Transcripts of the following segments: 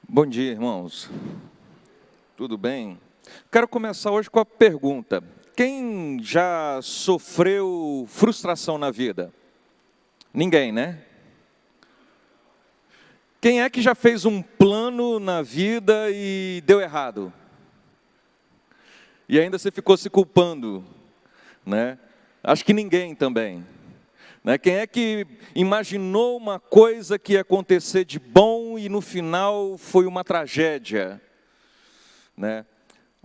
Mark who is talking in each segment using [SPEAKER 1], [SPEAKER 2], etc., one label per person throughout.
[SPEAKER 1] Bom dia, irmãos. Tudo bem? Quero começar hoje com a pergunta: quem já sofreu frustração na vida? Ninguém, né? Quem é que já fez um plano na vida e deu errado? E ainda você ficou se culpando, né? Acho que ninguém também. Né? Quem é que imaginou uma coisa que ia acontecer de bom e no final foi uma tragédia? Né?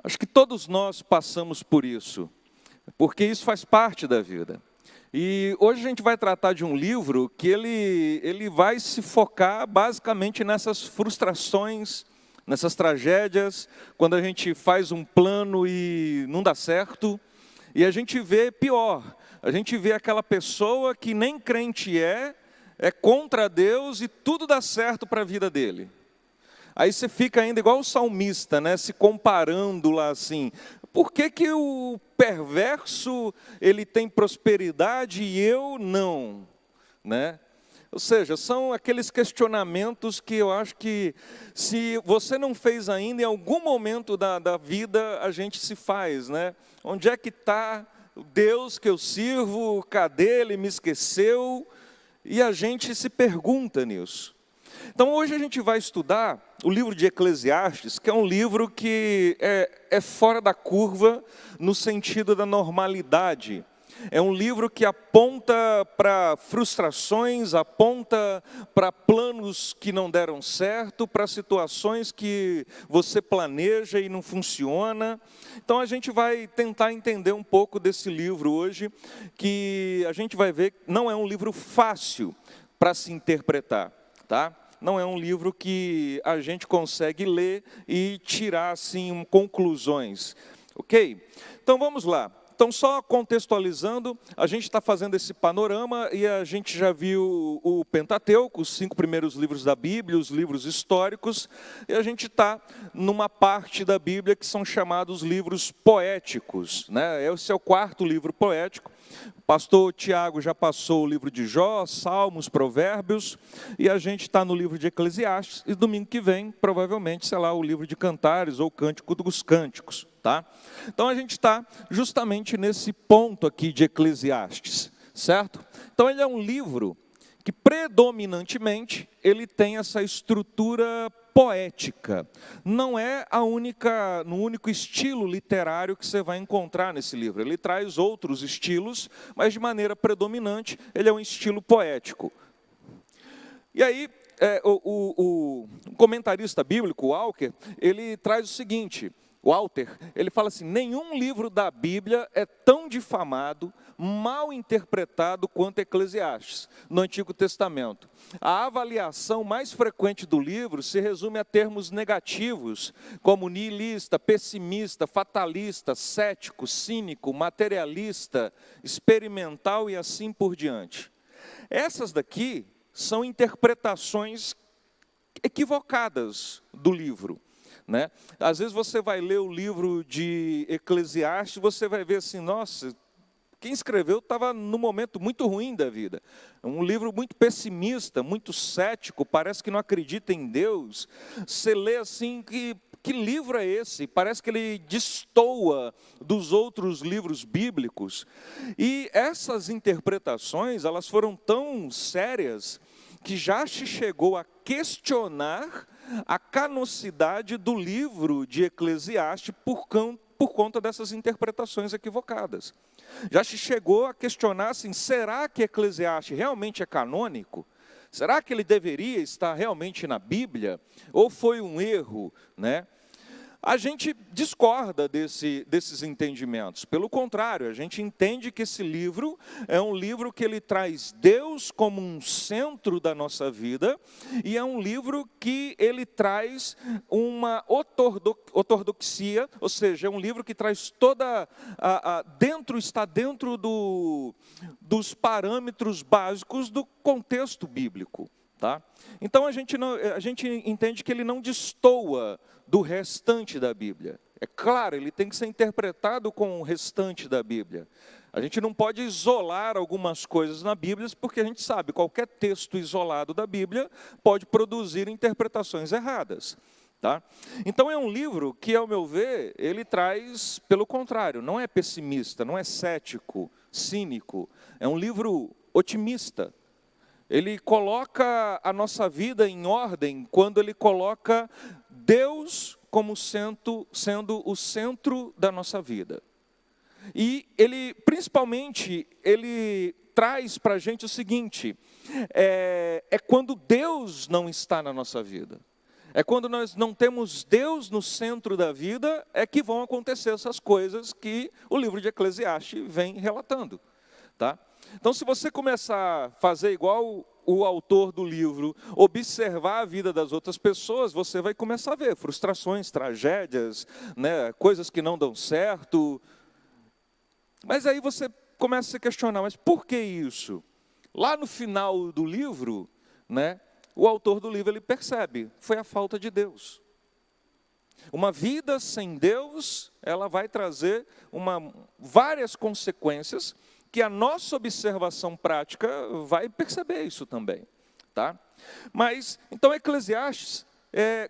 [SPEAKER 1] Acho que todos nós passamos por isso, porque isso faz parte da vida. E hoje a gente vai tratar de um livro que ele vai se focar basicamente nessas frustrações, nessas tragédias, quando a gente faz um plano e não dá certo, e a gente vê pior, a gente vê aquela pessoa que nem crente é contra Deus e tudo dá certo para a vida dele. Aí você fica ainda igual o salmista, né, se comparando lá assim. Por que que o perverso ele tem prosperidade e eu não? Né? Ou seja, são aqueles questionamentos que eu acho que se você não fez ainda, em algum momento da vida a gente se faz. Né? Onde é que está o Deus que eu sirvo? Cadê? Ele me esqueceu? E a gente se pergunta nisso. Então hoje a gente vai estudar o livro de Eclesiastes, que é um livro que é fora da curva no sentido da normalidade. É um livro que aponta para frustrações, aponta para planos que não deram certo, para situações que você planeja e não funciona. Então a gente vai tentar entender um pouco desse livro hoje, que a gente vai ver que não é um livro fácil para se interpretar, tá? Não é um livro que a gente consegue ler e tirar assim conclusões, ok? Então vamos lá. Então só contextualizando, a gente está fazendo esse panorama e a gente já viu o Pentateuco, os 5 primeiros livros da Bíblia, os livros históricos, e a gente está numa parte da Bíblia que são chamados livros poéticos, né? Esse é o 4º livro poético. O pastor Tiago já passou o livro de Jó, Salmos, Provérbios, e a gente está no livro de Eclesiastes, e domingo que vem, provavelmente, sei lá, o livro de Cantares ou Cântico dos Cânticos, tá? Então a gente está justamente nesse ponto aqui de Eclesiastes, certo? Então ele é um livro que predominantemente ele tem essa estrutura poética. Não é no único estilo literário que você vai encontrar nesse livro. Ele traz outros estilos, mas de maneira predominante ele é um estilo poético. E aí, o comentarista bíblico, Walker, ele traz o seguinte: Walter, ele fala assim: nenhum livro da Bíblia é tão difamado, mal interpretado quanto Eclesiastes, no Antigo Testamento. A avaliação mais frequente do livro se resume a termos negativos, como nihilista, pessimista, fatalista, cético, cínico, materialista, experimental e assim por diante. Essas daqui são interpretações equivocadas do livro. Né? Às vezes você vai ler o livro de Eclesiastes, você vai ver assim, nossa, quem escreveu estava num momento muito ruim da vida. Um livro muito pessimista, muito cético, parece que não acredita em Deus. Você lê assim, que livro é esse? Parece que ele destoa dos outros livros bíblicos. E essas interpretações, elas foram tão sérias que já se chegou a questionar a canonicidade do livro de Eclesiastes por conta dessas interpretações equivocadas. Já se chegou a questionar assim, será que Eclesiastes realmente é canônico? Será que ele deveria estar realmente na Bíblia? Ou foi um erro, né? A gente discorda desses entendimentos. Pelo contrário, a gente entende que esse livro é um livro que ele traz Deus como um centro da nossa vida, e é um livro que ele traz uma ortodoxia, ou seja, é um livro que traz toda está dentro dos parâmetros básicos do contexto bíblico. Tá? Então a gente entende que ele não destoa do restante da Bíblia. É claro, ele tem que ser interpretado com o restante da Bíblia. A gente não pode isolar algumas coisas na Bíblia, porque a gente sabe, qualquer texto isolado da Bíblia pode produzir interpretações erradas. Tá? Então é um livro que, ao meu ver, ele traz, pelo contrário, não é pessimista, não é cético, cínico, é um livro otimista. Ele coloca a nossa vida em ordem quando ele coloca Deus como sendo o centro da nossa vida. E ele, principalmente, ele traz para a gente o seguinte, é quando Deus não está na nossa vida. É quando nós não temos Deus no centro da vida, é que vão acontecer essas coisas que o livro de Eclesiastes vem relatando. Tá? Então, se você começar a fazer igual o autor do livro, observar a vida das outras pessoas, você vai começar a ver frustrações, tragédias, né, coisas que não dão certo. Mas aí você começa a se questionar, mas por que isso? Lá no final do livro, né, o autor do livro ele percebe, foi a falta de Deus. Uma vida sem Deus, ela vai trazer várias consequências que a nossa observação prática vai perceber isso também. Tá? Mas, então, Eclesiastes,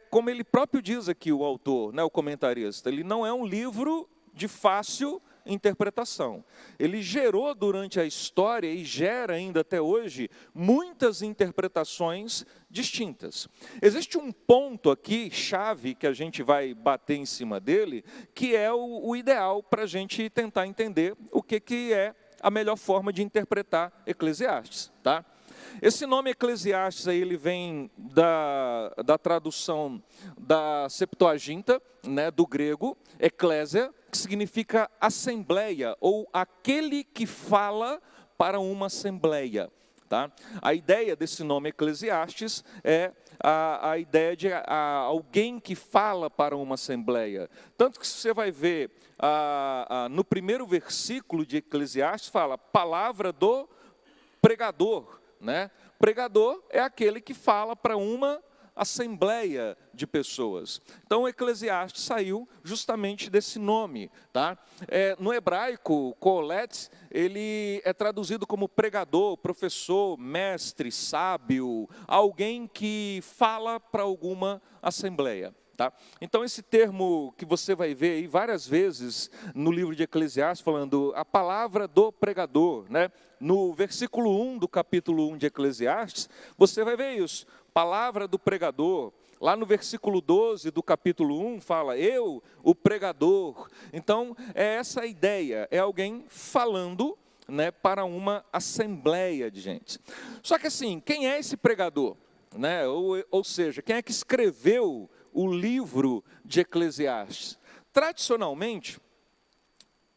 [SPEAKER 1] como ele próprio diz aqui, o autor, né, o comentarista, ele não é um livro de fácil interpretação. Ele gerou durante a história e gera ainda até hoje muitas interpretações distintas. Existe um ponto aqui, chave, que a gente vai bater em cima dele, que é o ideal para a gente tentar entender o que é a melhor forma de interpretar Eclesiastes. Tá? Esse nome Eclesiastes aí, ele vem da tradução da Septuaginta, né, do grego, eclésia, que significa assembleia, ou aquele que fala para uma assembleia. Tá? A ideia desse nome Eclesiastes é a ideia de alguém que fala para uma assembleia. Tanto que você vai ver no primeiro versículo de Eclesiastes, fala palavra do pregador. Né? Pregador é aquele que fala para uma assembleia de pessoas. Então, o Eclesiastes saiu justamente desse nome. Tá? No hebraico, Kohelet, ele é traduzido como pregador, professor, mestre, sábio, alguém que fala para alguma assembleia. Tá? Então, esse termo que você vai ver aí várias vezes no livro de Eclesiastes, falando a palavra do pregador, né? No versículo 1 do capítulo 1 de Eclesiastes, você vai ver isso, palavra do pregador. Lá no versículo 12 do capítulo 1, fala, eu, o pregador. Então, é essa a ideia, é alguém falando, né, para uma assembleia de gente. Só que assim, quem é esse pregador? Né? Ou seja, quem é que escreveu o livro de Eclesiastes? Tradicionalmente,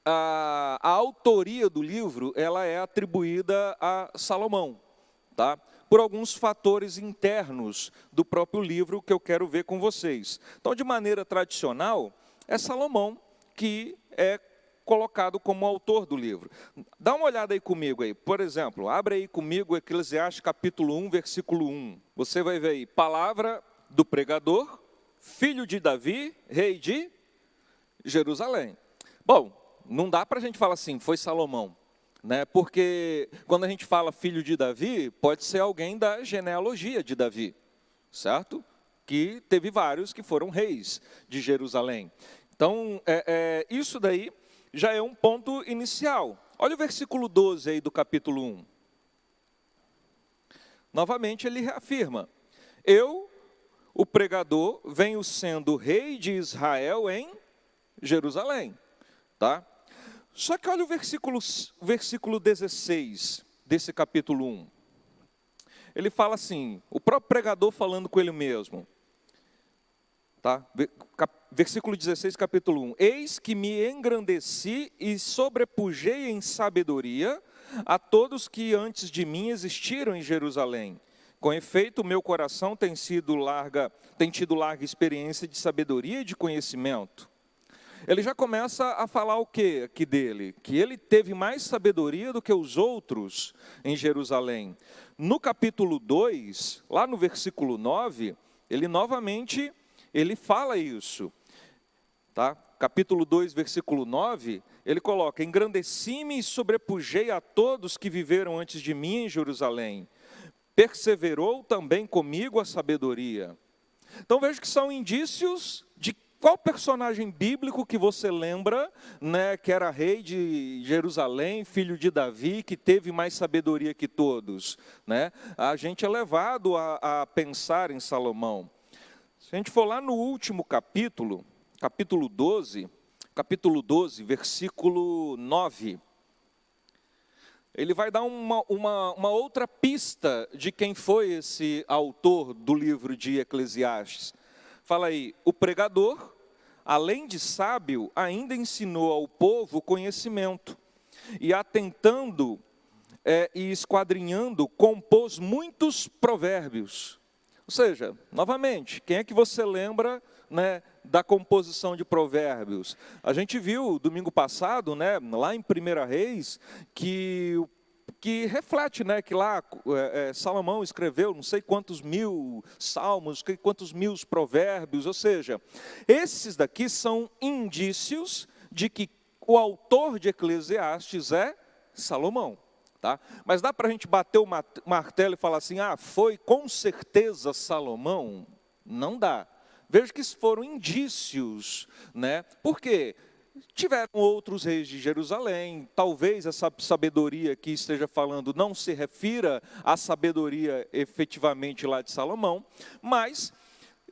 [SPEAKER 1] a autoria do livro ela é atribuída a Salomão, tá? Por alguns fatores internos do próprio livro que eu quero ver com vocês. Então, de maneira tradicional, é Salomão que é colocado como autor do livro. Dá uma olhada aí comigo aí. Por exemplo, abre aí comigo Eclesiastes capítulo 1, versículo 1. Você vai ver aí, palavra do pregador, filho de Davi, rei de Jerusalém. Bom, não dá para a gente falar assim, foi Salomão, né? Porque quando a gente fala filho de Davi, pode ser alguém da genealogia de Davi, certo? Que teve vários que foram reis de Jerusalém. Então, isso daí já é um ponto inicial. Olha o versículo 12 aí do capítulo 1. Novamente ele reafirma, eu, o pregador, venho sendo rei de Israel em Jerusalém. Tá? Só que olha o versículo 16 desse capítulo 1. Ele fala assim, o próprio pregador falando com ele mesmo. Tá? Versículo 16, capítulo 1. Eis que me engrandeci e sobrepujei em sabedoria a todos que antes de mim existiram em Jerusalém. Com efeito, o meu coração tem tido larga experiência de sabedoria e de conhecimento. Ele já começa a falar o que aqui dele? Que ele teve mais sabedoria do que os outros em Jerusalém. No capítulo 2, lá no versículo 9, ele novamente fala isso. Tá? Capítulo 2, versículo 9, ele coloca, engrandeci-me e sobrepujei a todos que viveram antes de mim em Jerusalém. Perseverou também comigo a sabedoria. Então veja que são indícios de qual personagem bíblico que você lembra, né, que era rei de Jerusalém, filho de Davi, que teve mais sabedoria que todos, né? A gente é levado a pensar em Salomão. Se a gente for lá no último capítulo, capítulo 12, versículo 9, ele vai dar uma outra pista de quem foi esse autor do livro de Eclesiastes. Fala aí, o pregador, além de sábio, ainda ensinou ao povo conhecimento, e atentando e esquadrinhando, compôs muitos provérbios. Ou seja, novamente, quem é que você lembra, né, da composição de provérbios? A gente viu domingo passado, né, lá em 1 Reis, que reflete, né, que lá Salomão escreveu não sei quantos mil salmos, quantos mil provérbios, ou seja, esses daqui são indícios de que o autor de Eclesiastes é Salomão. Tá? Mas dá para a gente bater o martelo e falar assim, foi com certeza Salomão? Não dá. Veja que foram indícios, né? Por quê? Tiveram outros reis de Jerusalém, talvez essa sabedoria que esteja falando não se refira à sabedoria efetivamente lá de Salomão, mas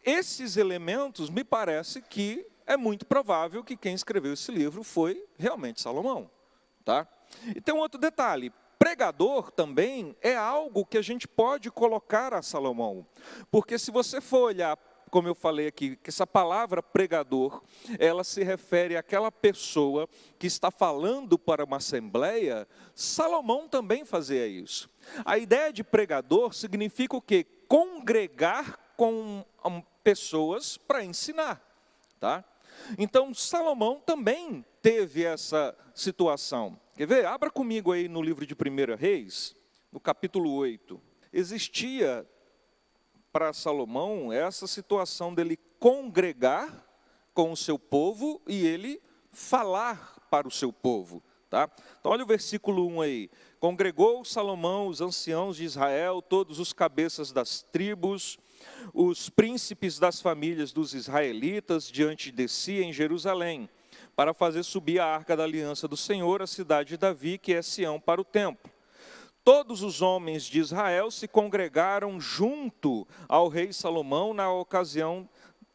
[SPEAKER 1] esses elementos me parece que é muito provável que quem escreveu esse livro foi realmente Salomão. Tá? E tem um outro detalhe, pregador também é algo que a gente pode colocar a Salomão, porque se você for olhar, como eu falei aqui, que essa palavra pregador, ela se refere àquela pessoa que está falando para uma assembleia, Salomão também fazia isso. A ideia de pregador significa o quê? Congregar com pessoas para ensinar, tá? Então, Salomão também teve essa situação. Quer ver? Abra comigo aí no livro de 1 Reis, no capítulo 8. Existia para Salomão essa situação dele congregar com o seu povo e ele falar para o seu povo. Tá? Então olha o versículo 1 aí. Congregou Salomão os anciãos de Israel, todos os cabeças das tribos, os príncipes das famílias dos israelitas diante de si em Jerusalém, para fazer subir a arca da aliança do Senhor, a cidade de Davi, que é Sião, para o templo. Todos os homens de Israel se congregaram junto ao rei Salomão na ocasião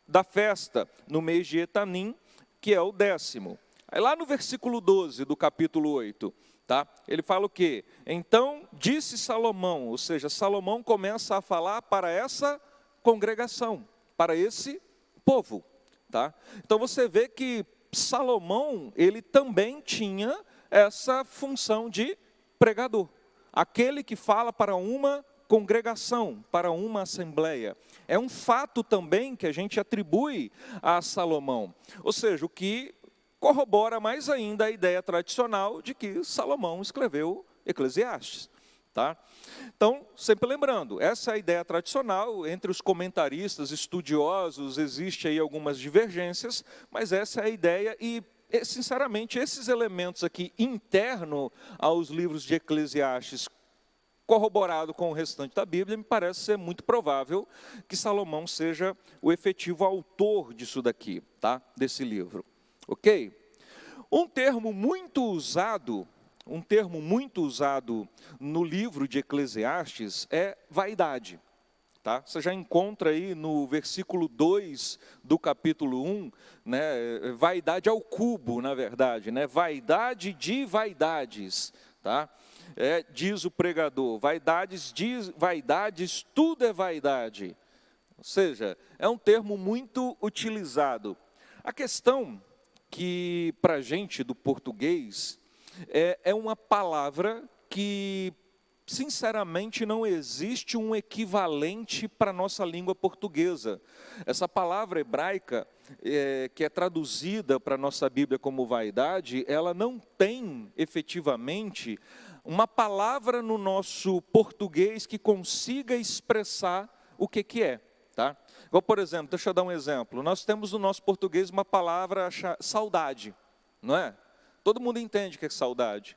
[SPEAKER 1] da festa, no mês de Etanim, que é o 10º. Aí lá no versículo 12 do capítulo 8, tá? Ele fala o quê? Então disse Salomão, ou seja, Salomão começa a falar para essa congregação, para esse povo. Tá? Então você vê que Salomão, ele também tinha essa função de pregador. Aquele que fala para uma congregação, para uma assembleia. É um fato também que a gente atribui a Salomão. Ou seja, o que corrobora mais ainda a ideia tradicional de que Salomão escreveu Eclesiastes. Tá? Então, sempre lembrando, essa é a ideia tradicional, entre os comentaristas, estudiosos, existe aí algumas divergências, mas essa é a ideia e, sinceramente, esses elementos aqui internos aos livros de Eclesiastes, corroborado com o restante da Bíblia, me parece ser muito provável que Salomão seja o efetivo autor disso daqui, tá? Desse livro. Ok? Um termo muito usado no livro de Eclesiastes é vaidade. Tá? Você já encontra aí no versículo 2 do capítulo 1, né, vaidade ao cubo, na verdade, né, vaidade de vaidades. Tá? Diz o pregador, vaidades, tudo é vaidade. Ou seja, é um termo muito utilizado. A questão que, para a gente do português, é uma palavra que, sinceramente, não existe um equivalente para a nossa língua portuguesa. Essa palavra hebraica, que é traduzida para a nossa Bíblia como vaidade, ela não tem, efetivamente, uma palavra no nosso português que consiga expressar o que é. Tá? Igual, por exemplo, deixa eu dar um exemplo. Nós temos no nosso português uma palavra saudade, não é? Todo mundo entende o que é saudade.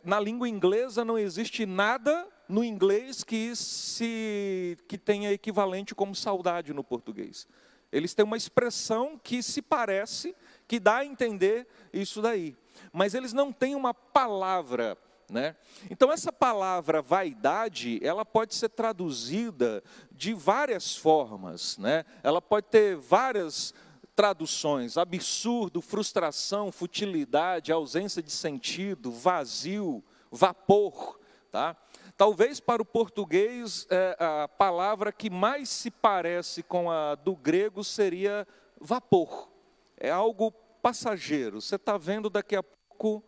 [SPEAKER 1] Na língua inglesa não existe nada no inglês que tenha equivalente como saudade no português. Eles têm uma expressão que se parece, que dá a entender isso daí. Mas eles não têm uma palavra, né? Então essa palavra vaidade, ela pode ser traduzida de várias formas, né? Ela pode ter várias traduções: absurdo, frustração, futilidade, ausência de sentido, vazio, vapor, tá? Talvez para o português a palavra que mais se parece com a do grego seria vapor. É algo passageiro. Você está vendo, daqui a pouco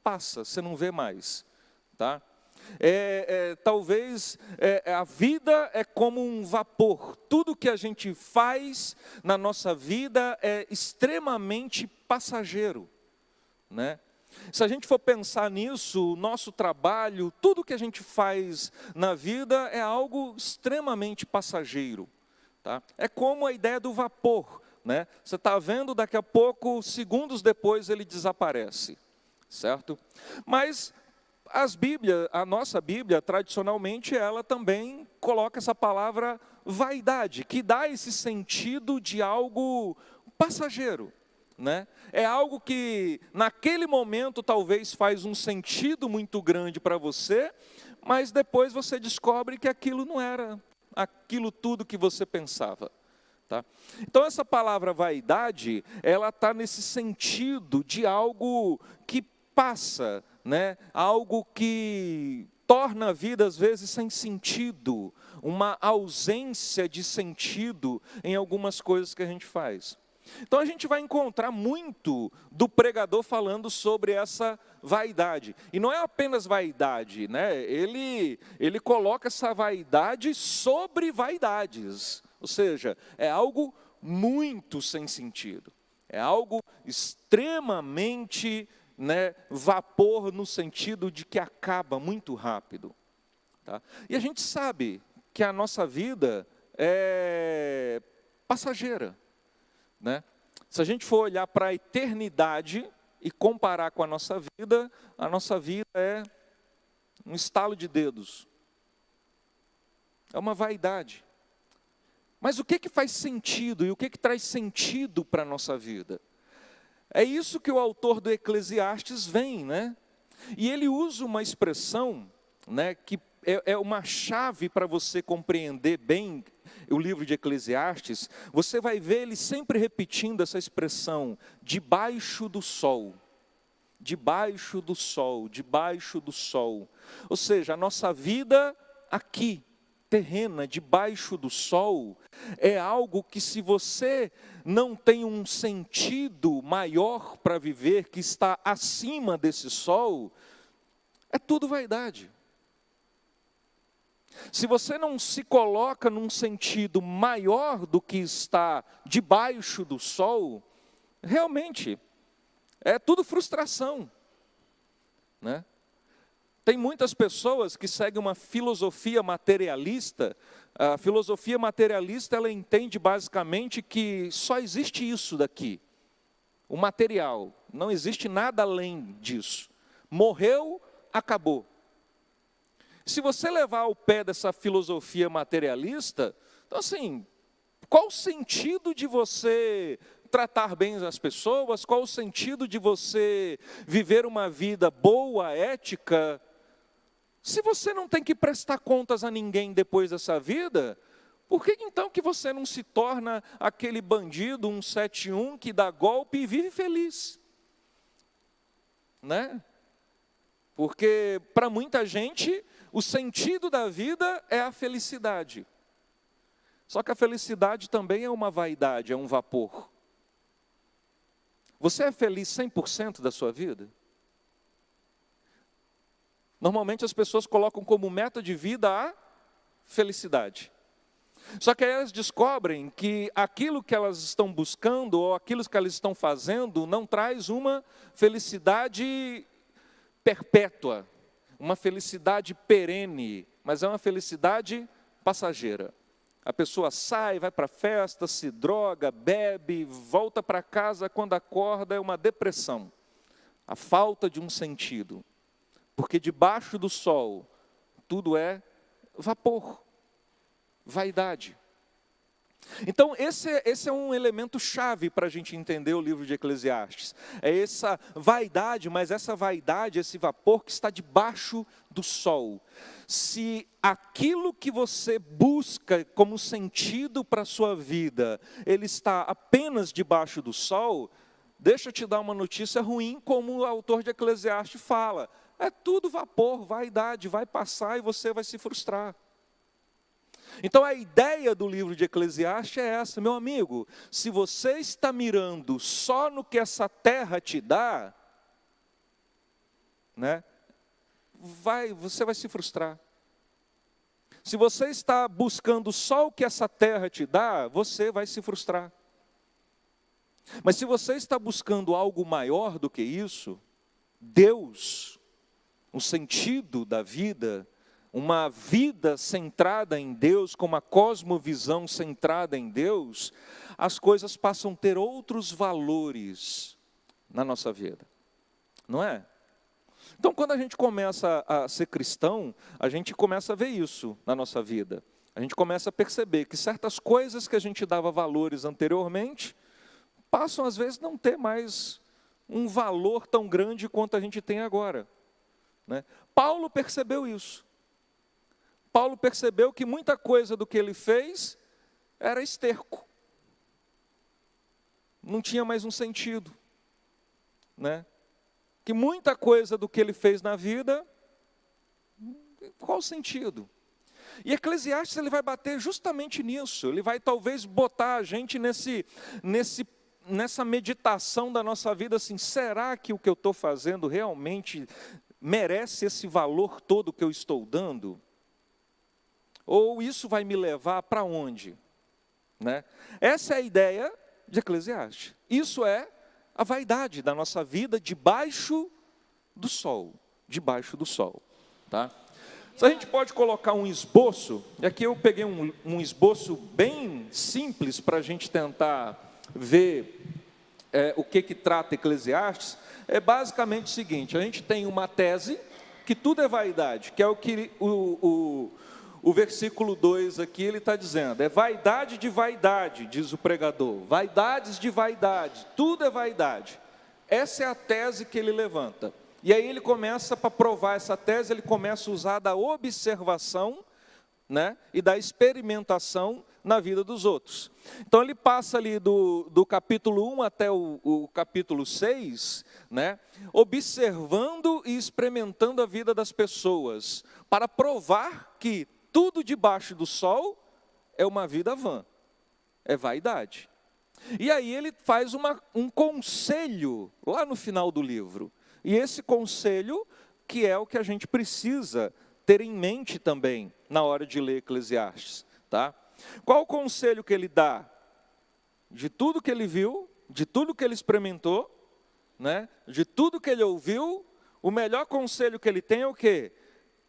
[SPEAKER 1] passa, você não vê mais, tá? Talvez a vida é como um vapor. Tudo que a gente faz na nossa vida é extremamente passageiro, né? Se a gente for pensar nisso, o nosso trabalho, tudo que a gente faz na vida é algo extremamente passageiro, tá? É como a ideia do vapor, né? Você está vendo, daqui a pouco, segundos depois, ele desaparece, certo? Mas a nossa Bíblia, tradicionalmente, ela também coloca essa palavra vaidade, que dá esse sentido de algo passageiro, né? É algo que naquele momento talvez faz um sentido muito grande para você, mas depois você descobre que aquilo não era aquilo tudo que você pensava, tá? Então essa palavra vaidade, ela está nesse sentido de algo que passa, né? Algo que torna a vida às vezes sem sentido, uma ausência de sentido em algumas coisas que a gente faz. Então a gente vai encontrar muito do pregador falando sobre essa vaidade. E não é apenas vaidade, né? Ele coloca essa vaidade sobre vaidades. Ou seja, é algo muito sem sentido. É algo extremamente, né, vapor, no sentido de que acaba muito rápido, tá? E a gente sabe que a nossa vida é passageira, né? Se a gente for olhar para a eternidade e comparar com a nossa vida é um estalo de dedos. É uma vaidade. Mas o que faz sentido e o que traz sentido para a nossa vida? É isso que o autor do Eclesiastes vem, né? E ele usa uma expressão, né, que é uma chave para você compreender bem o livro de Eclesiastes. Você vai ver ele sempre repetindo essa expressão: debaixo do sol, debaixo do sol, debaixo do sol. Ou seja, a nossa vida aqui, terrena, debaixo do sol, é algo que, se você não tem um sentido maior para viver, que está acima desse sol, é tudo vaidade. Se você não se coloca num sentido maior do que está debaixo do sol, realmente é tudo frustração, né? Tem muitas pessoas que seguem uma filosofia materialista. A filosofia materialista, ela entende basicamente que só existe isso daqui, o material, não existe nada além disso. Morreu, acabou. Se você levar ao pé dessa filosofia materialista, então assim, qual o sentido de você tratar bem as pessoas? Qual o sentido de você viver uma vida boa, ética, se você não tem que prestar contas a ninguém depois dessa vida? Por que então que você não se torna aquele bandido 171 que dá golpe e vive feliz, né? Porque para muita gente o sentido da vida é a felicidade. Só que a felicidade também é uma vaidade, é um vapor. Você é feliz 100% da sua vida? Normalmente as pessoas colocam como meta de vida a felicidade. Só que aí elas descobrem que aquilo que elas estão buscando, ou aquilo que elas estão fazendo, não traz uma felicidade perpétua, uma felicidade perene, mas é uma felicidade passageira. A pessoa sai, vai para a festa, se droga, bebe, volta para casa, quando acorda é uma depressão. A falta de um sentido. Porque debaixo do sol, tudo é vapor, vaidade. Então, esse é um elemento chave para a gente entender o livro de Eclesiastes. É essa vaidade, mas essa vaidade, esse vapor que está debaixo do sol. Se aquilo que você busca como sentido para a sua vida, ele está apenas debaixo do sol, deixa eu te dar uma notícia ruim, como o autor de Eclesiastes fala. É tudo vapor, vaidade, vai passar e você vai se frustrar. Então a ideia do livro de Eclesiastes é essa, meu amigo, se você está mirando só no que essa terra te dá, né, você vai se frustrar. Se você está buscando só o que essa terra te dá, você vai se frustrar. Mas se você está buscando algo maior do que isso, Deus, o sentido da vida, uma vida centrada em Deus, com uma cosmovisão centrada em Deus, as coisas passam a ter outros valores na nossa vida, não é? Então, quando a gente começa a ser cristão, a gente começa a ver isso na nossa vida. A gente começa a perceber que certas coisas que a gente dava valores anteriormente, passam às vezes não ter mais um valor tão grande quanto a gente tem agora, né? Paulo percebeu isso. Paulo percebeu que muita coisa do que ele fez era esterco. Não tinha mais um sentido, né? Que muita coisa do que ele fez na vida, qual o sentido? E Eclesiastes ele vai bater justamente nisso. Ele vai talvez botar a gente nessa meditação da nossa vida, assim, será que o que eu estou fazendo realmente merece esse valor todo que eu estou dando? Ou isso vai me levar para onde? Né? Essa é a ideia de Eclesiastes. Isso é a vaidade da nossa vida debaixo do sol. Debaixo do sol. Tá? Se a gente pode colocar um esboço, e aqui eu peguei um esboço bem simples para a gente tentar ver o que trata Eclesiastes, é basicamente o seguinte: a gente tem uma tese que tudo é vaidade, que é o que o versículo 2 aqui, ele está dizendo, é vaidade de vaidade, diz o pregador, vaidades de vaidade, tudo é vaidade. Essa é a tese que ele levanta. E aí ele começa, para provar essa tese, ele começa a usar da observação, né, e da experimentação na vida dos outros. Então ele passa ali do capítulo 1 até o capítulo 6, né, observando e experimentando a vida das pessoas, para provar que tudo debaixo do sol é uma vida vã, é vaidade. E aí ele faz um conselho lá no final do livro. E esse conselho que é o que a gente precisa ter em mente também na hora de ler Eclesiastes. Tá? Qual o conselho que ele dá? De tudo que ele viu, de tudo que ele experimentou, né? De tudo que ele ouviu, o melhor conselho que ele tem é o quê?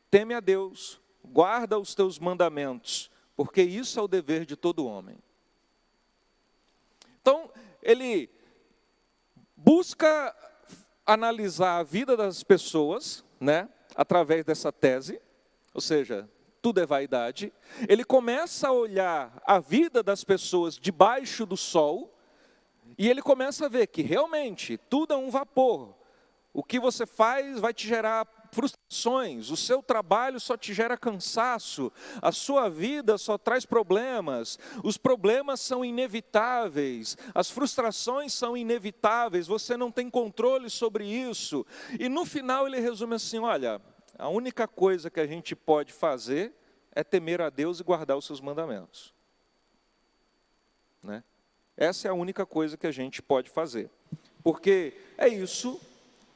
[SPEAKER 1] Teme a Deus. Guarda os teus mandamentos, porque isso é o dever de todo homem. Então, ele busca analisar a vida das pessoas, né, através dessa tese, ou seja, tudo é vaidade. Ele começa a olhar a vida das pessoas debaixo do sol, e ele começa a ver que realmente tudo é um vapor. O que você faz vai te gerar frustrações, o seu trabalho só te gera cansaço, a sua vida só traz problemas, os problemas são inevitáveis, as frustrações são inevitáveis, você não tem controle sobre isso. E no final ele resume assim, olha, a única coisa que a gente pode fazer é temer a Deus e guardar os seus mandamentos. Né? Essa é a única coisa que a gente pode fazer, porque é isso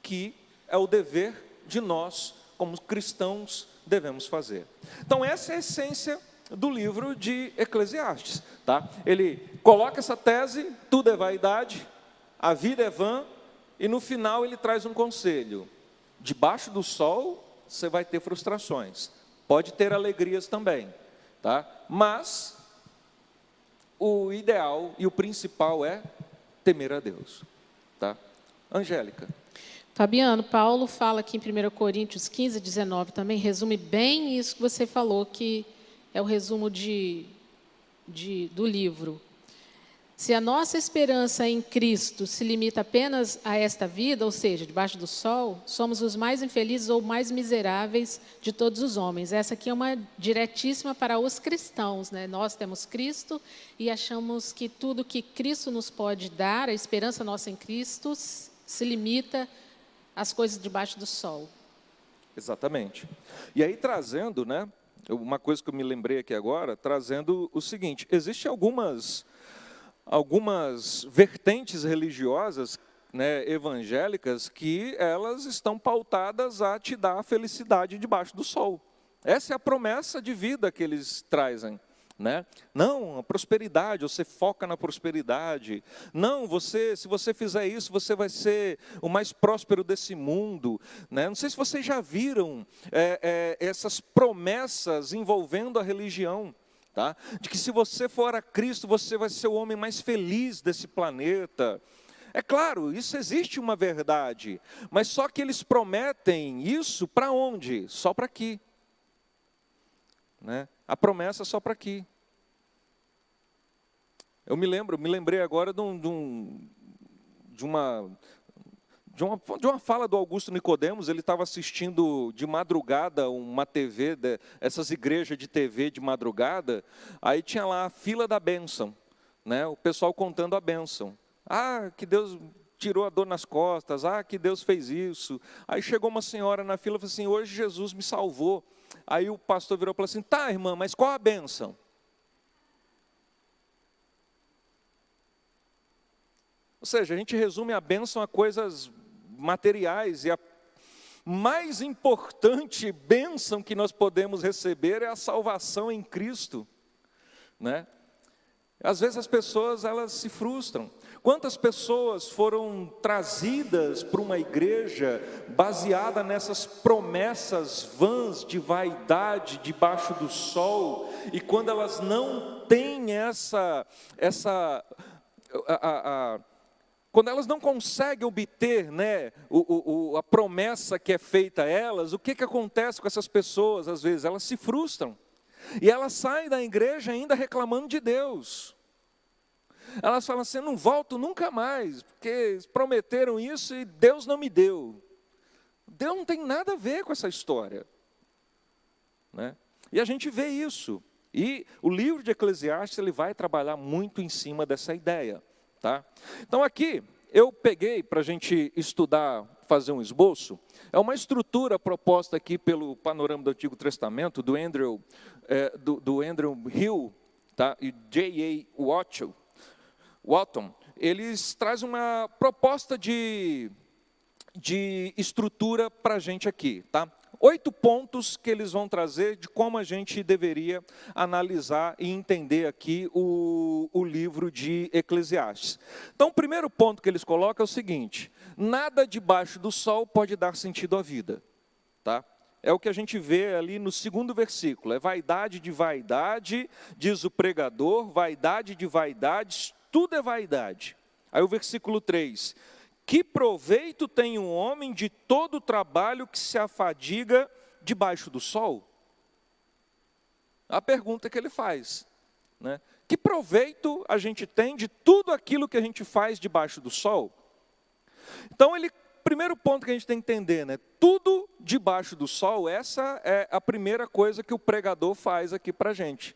[SPEAKER 1] que é o dever de nós, como cristãos, devemos fazer. Então, essa é a essência do livro de Eclesiastes. Tá? Ele coloca essa tese, tudo é vaidade, a vida é vã, e no final ele traz um conselho. Debaixo do sol, você vai ter frustrações. Pode ter alegrias também. Tá? Mas, o ideal e o principal é temer a Deus. Tá? Angélica.
[SPEAKER 2] Fabiano, Paulo fala aqui em 1 Coríntios 15, 19, também resume bem isso que você falou, que é o resumo do livro. Se a nossa esperança em Cristo se limita apenas a esta vida, ou seja, debaixo do sol, somos os mais infelizes ou mais miseráveis de todos os homens. Essa aqui é uma diretíssima para os cristãos, né? Nós temos Cristo e achamos que tudo que Cristo nos pode dar, a esperança nossa em Cristo, se limita às coisas debaixo do sol.
[SPEAKER 1] Exatamente. E aí trazendo, né, uma coisa que eu me lembrei aqui agora, trazendo o seguinte, existem algumas vertentes religiosas, né, evangélicas, que elas estão pautadas a te dar a felicidade debaixo do sol. Essa é a promessa de vida que eles trazem. Né? Não, a prosperidade, você foca na prosperidade. Não, se você fizer isso, você vai ser o mais próspero desse mundo. Né? Não sei se vocês já viram essas promessas envolvendo a religião. Tá? De que se você for a Cristo, você vai ser o homem mais feliz desse planeta. É claro, isso existe uma verdade, mas só que eles prometem isso para onde? Só para aqui. Né? A promessa é só para aqui. Eu me lembrei agora de uma fala do Augusto Nicodemos. Ele estava assistindo de madrugada uma TV, essas igrejas de TV de madrugada, aí tinha lá a fila da bênção, né? O pessoal contando a bênção. Ah, que Deus tirou a dor nas costas, ah, que Deus fez isso. Aí chegou uma senhora na fila e falou assim, hoje Jesus me salvou. Aí o pastor virou e falou assim, tá, irmã, mas qual a bênção? Ou seja, a gente resume a bênção a coisas materiais, e a mais importante bênção que nós podemos receber é a salvação em Cristo. Né? Às vezes as pessoas, elas se frustram. Quantas pessoas foram trazidas para uma igreja baseada nessas promessas vãs de vaidade debaixo do sol, e quando elas não têm quando elas não conseguem obter, né, a promessa que é feita a elas, o que acontece com essas pessoas? Às vezes elas se frustram. E elas saem da igreja ainda reclamando de Deus. Elas falam assim, eu não volto nunca mais, porque prometeram isso e Deus não me deu. Deus não tem nada a ver com essa história. Né? E a gente vê isso. E o livro de Eclesiastes, ele vai trabalhar muito em cima dessa ideia. Tá? Então aqui, eu peguei para a gente estudar, fazer um esboço, é uma estrutura proposta aqui pelo Panorama do Antigo Testamento, do Andrew Hill, tá? E J.A. Watton. Eles trazem uma proposta de estrutura para a gente aqui. Tá? 8 pontos que eles vão trazer de como a gente deveria analisar e entender aqui o livro de Eclesiastes. Então, o primeiro ponto que eles colocam é o seguinte: nada debaixo do sol pode dar sentido à vida. Tá? É o que a gente vê ali no 2º versículo. É vaidade de vaidade, diz o pregador, vaidade de vaidades, tudo é vaidade. Aí o versículo 3. Que proveito tem um homem de todo o trabalho que se afadiga debaixo do sol? A pergunta que ele faz. Né? Que proveito a gente tem de tudo aquilo que a gente faz debaixo do sol? Então, primeiro ponto que a gente tem que entender, né? Tudo debaixo do sol, essa é a primeira coisa que o pregador faz aqui para a gente.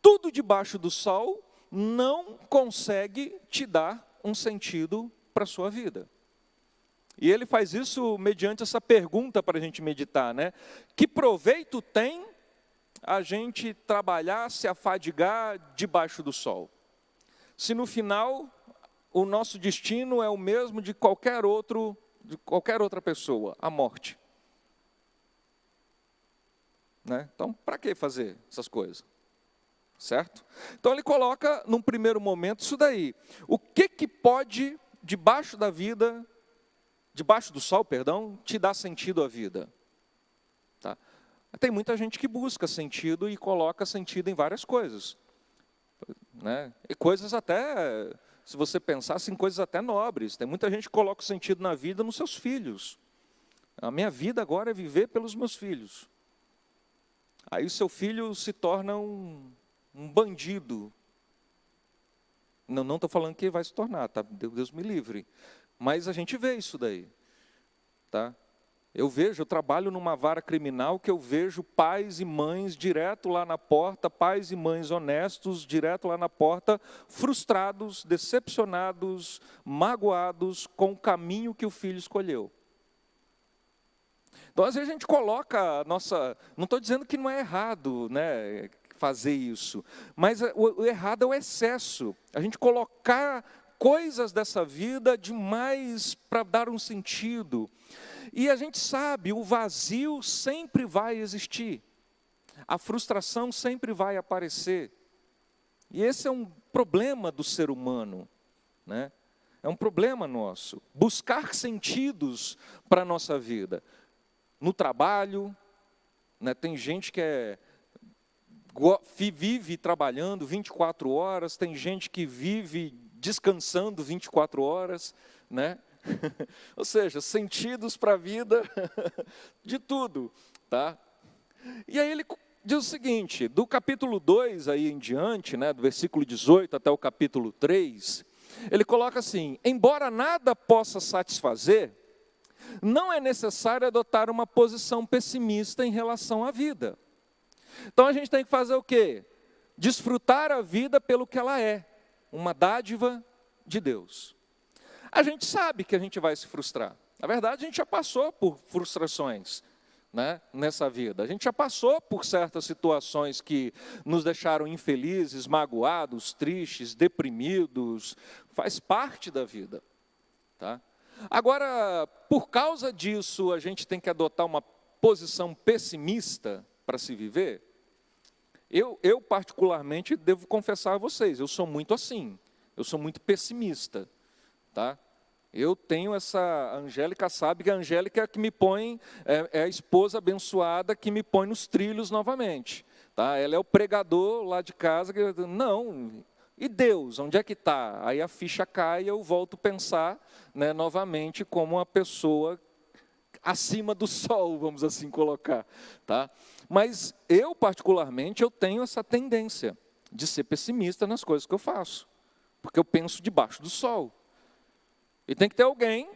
[SPEAKER 1] Tudo debaixo do sol não consegue te dar um sentido para a sua vida. E ele faz isso mediante essa pergunta para a gente meditar, né? Que proveito tem a gente trabalhar, se afadigar debaixo do sol? Se no final o nosso destino é o mesmo de qualquer outra pessoa, a morte. Né? Então, para que fazer essas coisas? Certo? Então ele coloca num primeiro momento isso daí. O que pode, debaixo do sol, te dar sentido à vida? Tá? Tem muita gente que busca sentido e coloca sentido em várias coisas. Né? E coisas até Se você pensasse em coisas até nobres, tem muita gente que coloca o sentido na vida nos seus filhos. A minha vida agora é viver pelos meus filhos. Aí o seu filho se torna um bandido. Não estou falando que vai se tornar, tá? Deus me livre. Mas a gente vê isso daí, tá? Eu trabalho numa vara criminal que eu vejo pais e mães direto lá na porta, pais e mães honestos, direto lá na porta, frustrados, decepcionados, magoados com o caminho que o filho escolheu. Então, às vezes a gente coloca a nossa... Não estou dizendo que não é errado, né, fazer isso, mas o errado é o excesso. A gente colocar coisas dessa vida demais para dar um sentido. E a gente sabe, o vazio sempre vai existir. A frustração sempre vai aparecer. E esse é um problema do ser humano, né? É um problema nosso. Buscar sentidos para a nossa vida. No trabalho, né? Tem gente que vive trabalhando 24 horas, tem gente que vive descansando 24 horas, né? Ou seja, sentidos para a vida, de tudo, tá? E aí ele diz o seguinte, do capítulo 2 aí em diante, né, do versículo 18 até o capítulo 3, ele coloca assim: embora nada possa satisfazer, não é necessário adotar uma posição pessimista em relação à vida. Então a gente tem que fazer o quê? Desfrutar a vida pelo que ela é, uma dádiva de Deus. A gente sabe que a gente vai se frustrar. Na verdade, a gente já passou por frustrações, né, nessa vida. A gente já passou por certas situações que nos deixaram infelizes, magoados, tristes, deprimidos. Faz parte da vida, tá? Agora, por causa disso, a gente tem que adotar uma posição pessimista para se viver? Eu particularmente, devo confessar a vocês, eu sou muito assim. Eu sou muito pessimista, tá? Eu tenho essa... A Angélica sabe que a Angélica é a que me põe, é a esposa abençoada que me põe nos trilhos novamente, tá? Ela é o pregador lá de casa. Não, e Deus, onde é que está? Aí a ficha cai e eu volto a pensar, né, novamente como uma pessoa acima do sol, vamos assim colocar, tá? Mas eu, particularmente, eu tenho essa tendência de ser pessimista nas coisas que eu faço, porque eu penso debaixo do sol. E tem que ter alguém,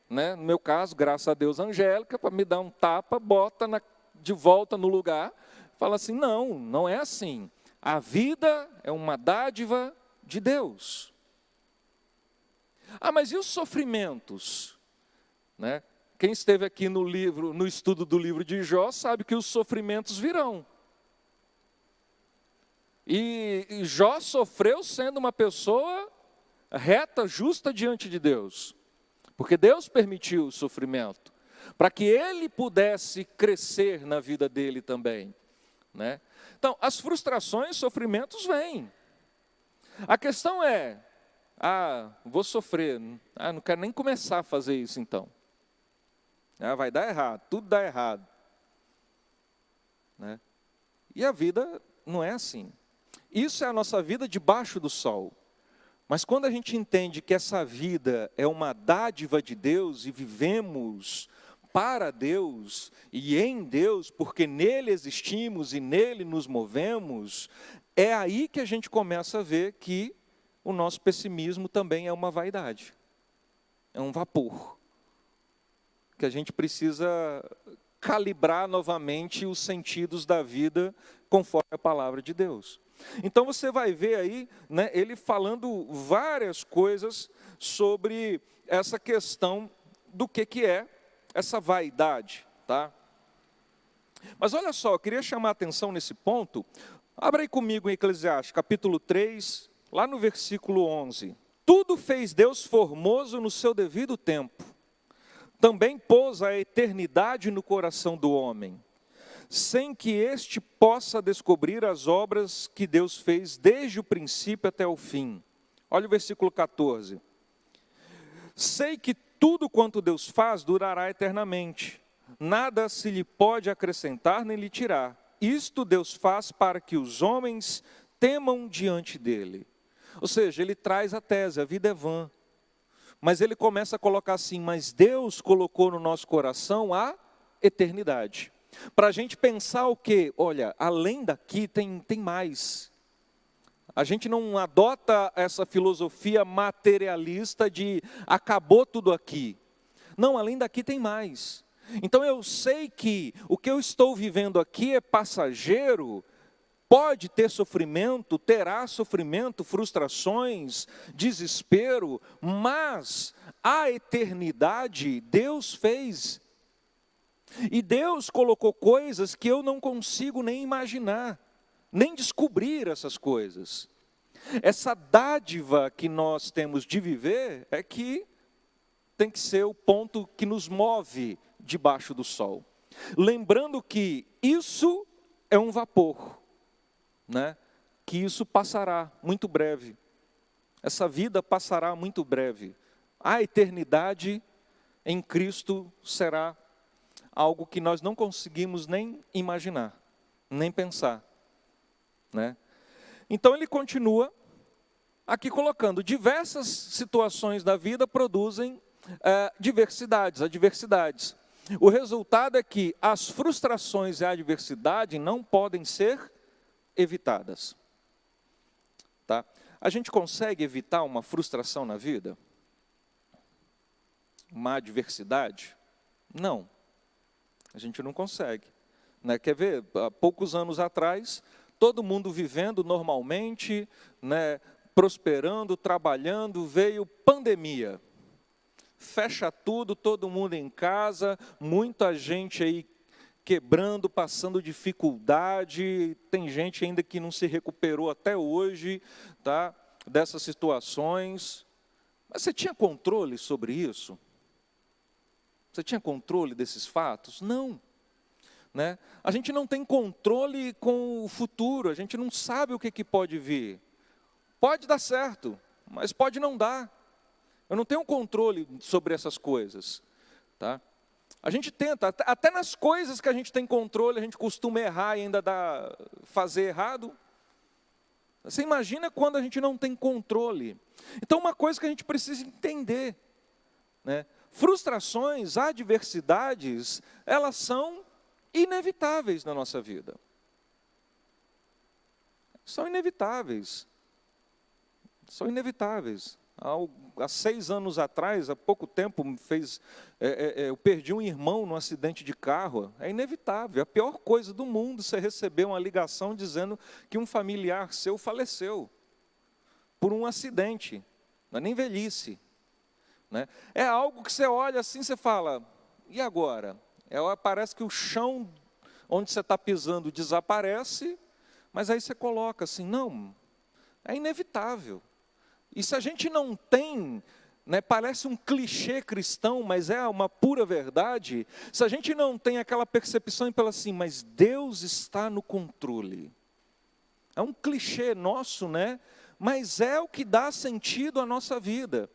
[SPEAKER 1] né, no meu caso, graças a Deus, Angélica, para me dar um tapa, bota de volta no lugar, fala assim, não é assim. A vida é uma dádiva de Deus. Ah, mas e os sofrimentos? Né? Quem esteve aqui no estudo do livro de Jó, sabe que os sofrimentos virão. E Jó sofreu sendo uma pessoa reta, justa diante de Deus. Porque Deus permitiu o sofrimento, para que ele pudesse crescer na vida dele também, né? Então, as frustrações, sofrimentos vêm. A questão é, vou sofrer, não quero nem começar a fazer isso então. Vai dar errado, tudo dá errado, né? E a vida não é assim. Isso é a nossa vida debaixo do sol. Mas quando a gente entende que essa vida é uma dádiva de Deus e vivemos para Deus e em Deus, porque nele existimos e nele nos movemos, é aí que a gente começa a ver que o nosso pessimismo também é uma vaidade, é um vapor, que a gente precisa calibrar novamente os sentidos da vida conforme a palavra de Deus. Então você vai ver aí, né, ele falando várias coisas sobre essa questão do que é essa vaidade, tá? Mas olha só, eu queria chamar a atenção nesse ponto. Abra aí comigo em Eclesiastes, capítulo 3, lá no versículo 11. Tudo fez Deus formoso no seu devido tempo. Também pôs a eternidade no coração do homem, sem que este possa descobrir as obras que Deus fez desde o princípio até o fim. Olha o versículo 14. Sei que tudo quanto Deus faz durará eternamente. Nada se lhe pode acrescentar nem lhe tirar. Isto Deus faz para que os homens temam diante dele. Ou seja, ele traz a tese, a vida é vã. Mas ele começa a colocar assim, mas Deus colocou no nosso coração a eternidade. Para a gente pensar o quê? Olha, além daqui tem mais. A gente não adota essa filosofia materialista de acabou tudo aqui. Não, além daqui tem mais. Então eu sei que o que eu estou vivendo aqui é passageiro, pode ter sofrimento, terá sofrimento, frustrações, desespero, mas a eternidade Deus fez. E Deus colocou coisas que eu não consigo nem imaginar, nem descobrir essas coisas. Essa dádiva que nós temos de viver é que tem que ser o ponto que nos move debaixo do sol. Lembrando que isso é um vapor, né? Que isso passará muito breve. Essa vida passará muito breve. A eternidade em Cristo será algo que nós não conseguimos nem imaginar, nem pensar, né? Então ele continua aqui colocando, diversas situações da vida produzem adversidades. O resultado é que as frustrações e a adversidade não podem ser evitadas. Tá? A gente consegue evitar uma frustração na vida? Uma adversidade? Não. A gente não consegue. Né? Quer ver? Há poucos anos atrás, todo mundo vivendo normalmente, né? Prosperando, trabalhando, veio pandemia. Fecha tudo, todo mundo em casa, muita gente aí quebrando, passando dificuldade, tem gente ainda que não se recuperou até hoje, tá? Dessas situações. Mas você tinha controle sobre isso? Você tinha controle desses fatos? Não. Né? A gente não tem controle com o futuro, a gente não sabe o que pode vir. Pode dar certo, mas pode não dar. Eu não tenho controle sobre essas coisas. Tá? A gente tenta, até nas coisas que a gente tem controle, a gente costuma errar e ainda fazer errado. Você imagina quando a gente não tem controle. Então, uma coisa que a gente precisa entender, né? Frustrações, adversidades, elas são inevitáveis na nossa vida. São inevitáveis. São inevitáveis. Há 6 anos atrás, há pouco tempo, eu perdi um irmão num acidente de carro. É inevitável. A pior coisa do mundo, você receber uma ligação dizendo que um familiar seu faleceu por um acidente. Não é nem velhice. Né? É algo que você olha assim, você fala, e agora? Parece que o chão onde você está pisando desaparece, mas aí você coloca assim, não, é inevitável. E se a gente não tem, né, parece um clichê cristão, mas é uma pura verdade, se a gente não tem aquela percepção e fala assim, mas Deus está no controle. É um clichê nosso, né? Mas é o que dá sentido à nossa vida.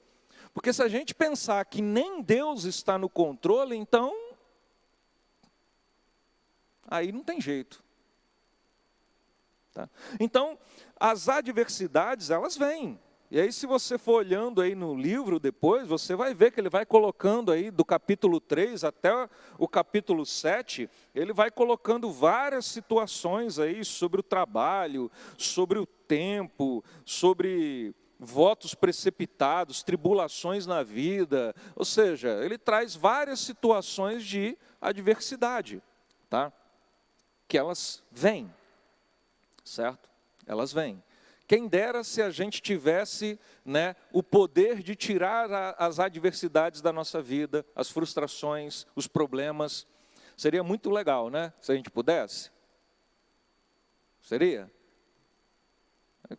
[SPEAKER 1] Porque se a gente pensar que nem Deus está no controle, então, aí não tem jeito. Tá? Então, as adversidades, elas vêm. E aí, se você for olhando aí no livro depois, você vai ver que ele vai colocando aí, do capítulo 3 até o capítulo 7, ele vai colocando várias situações aí sobre o trabalho, sobre o tempo, sobre votos precipitados, tribulações na vida, ou seja, ele traz várias situações de adversidade, tá? Que elas vêm, certo? Elas vêm. Quem dera se a gente tivesse, né, o poder de tirar as adversidades da nossa vida, as frustrações, os problemas, seria muito legal, né? Se a gente pudesse. Seria?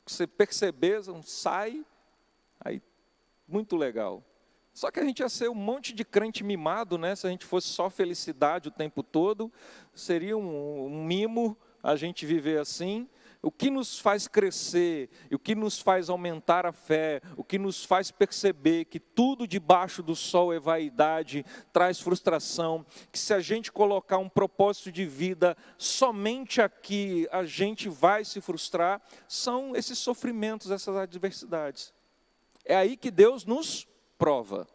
[SPEAKER 1] Você perceber, sai, aí, muito legal. Só que a gente ia ser um monte de crente mimado, né? Se a gente fosse só felicidade o tempo todo, seria um mimo a gente viver assim. O que nos faz crescer, e o que nos faz aumentar a fé, o que nos faz perceber que tudo debaixo do sol é vaidade, traz frustração, que se a gente colocar um propósito de vida somente aqui, a gente vai se frustrar, são esses sofrimentos, essas adversidades. É aí que Deus nos prova,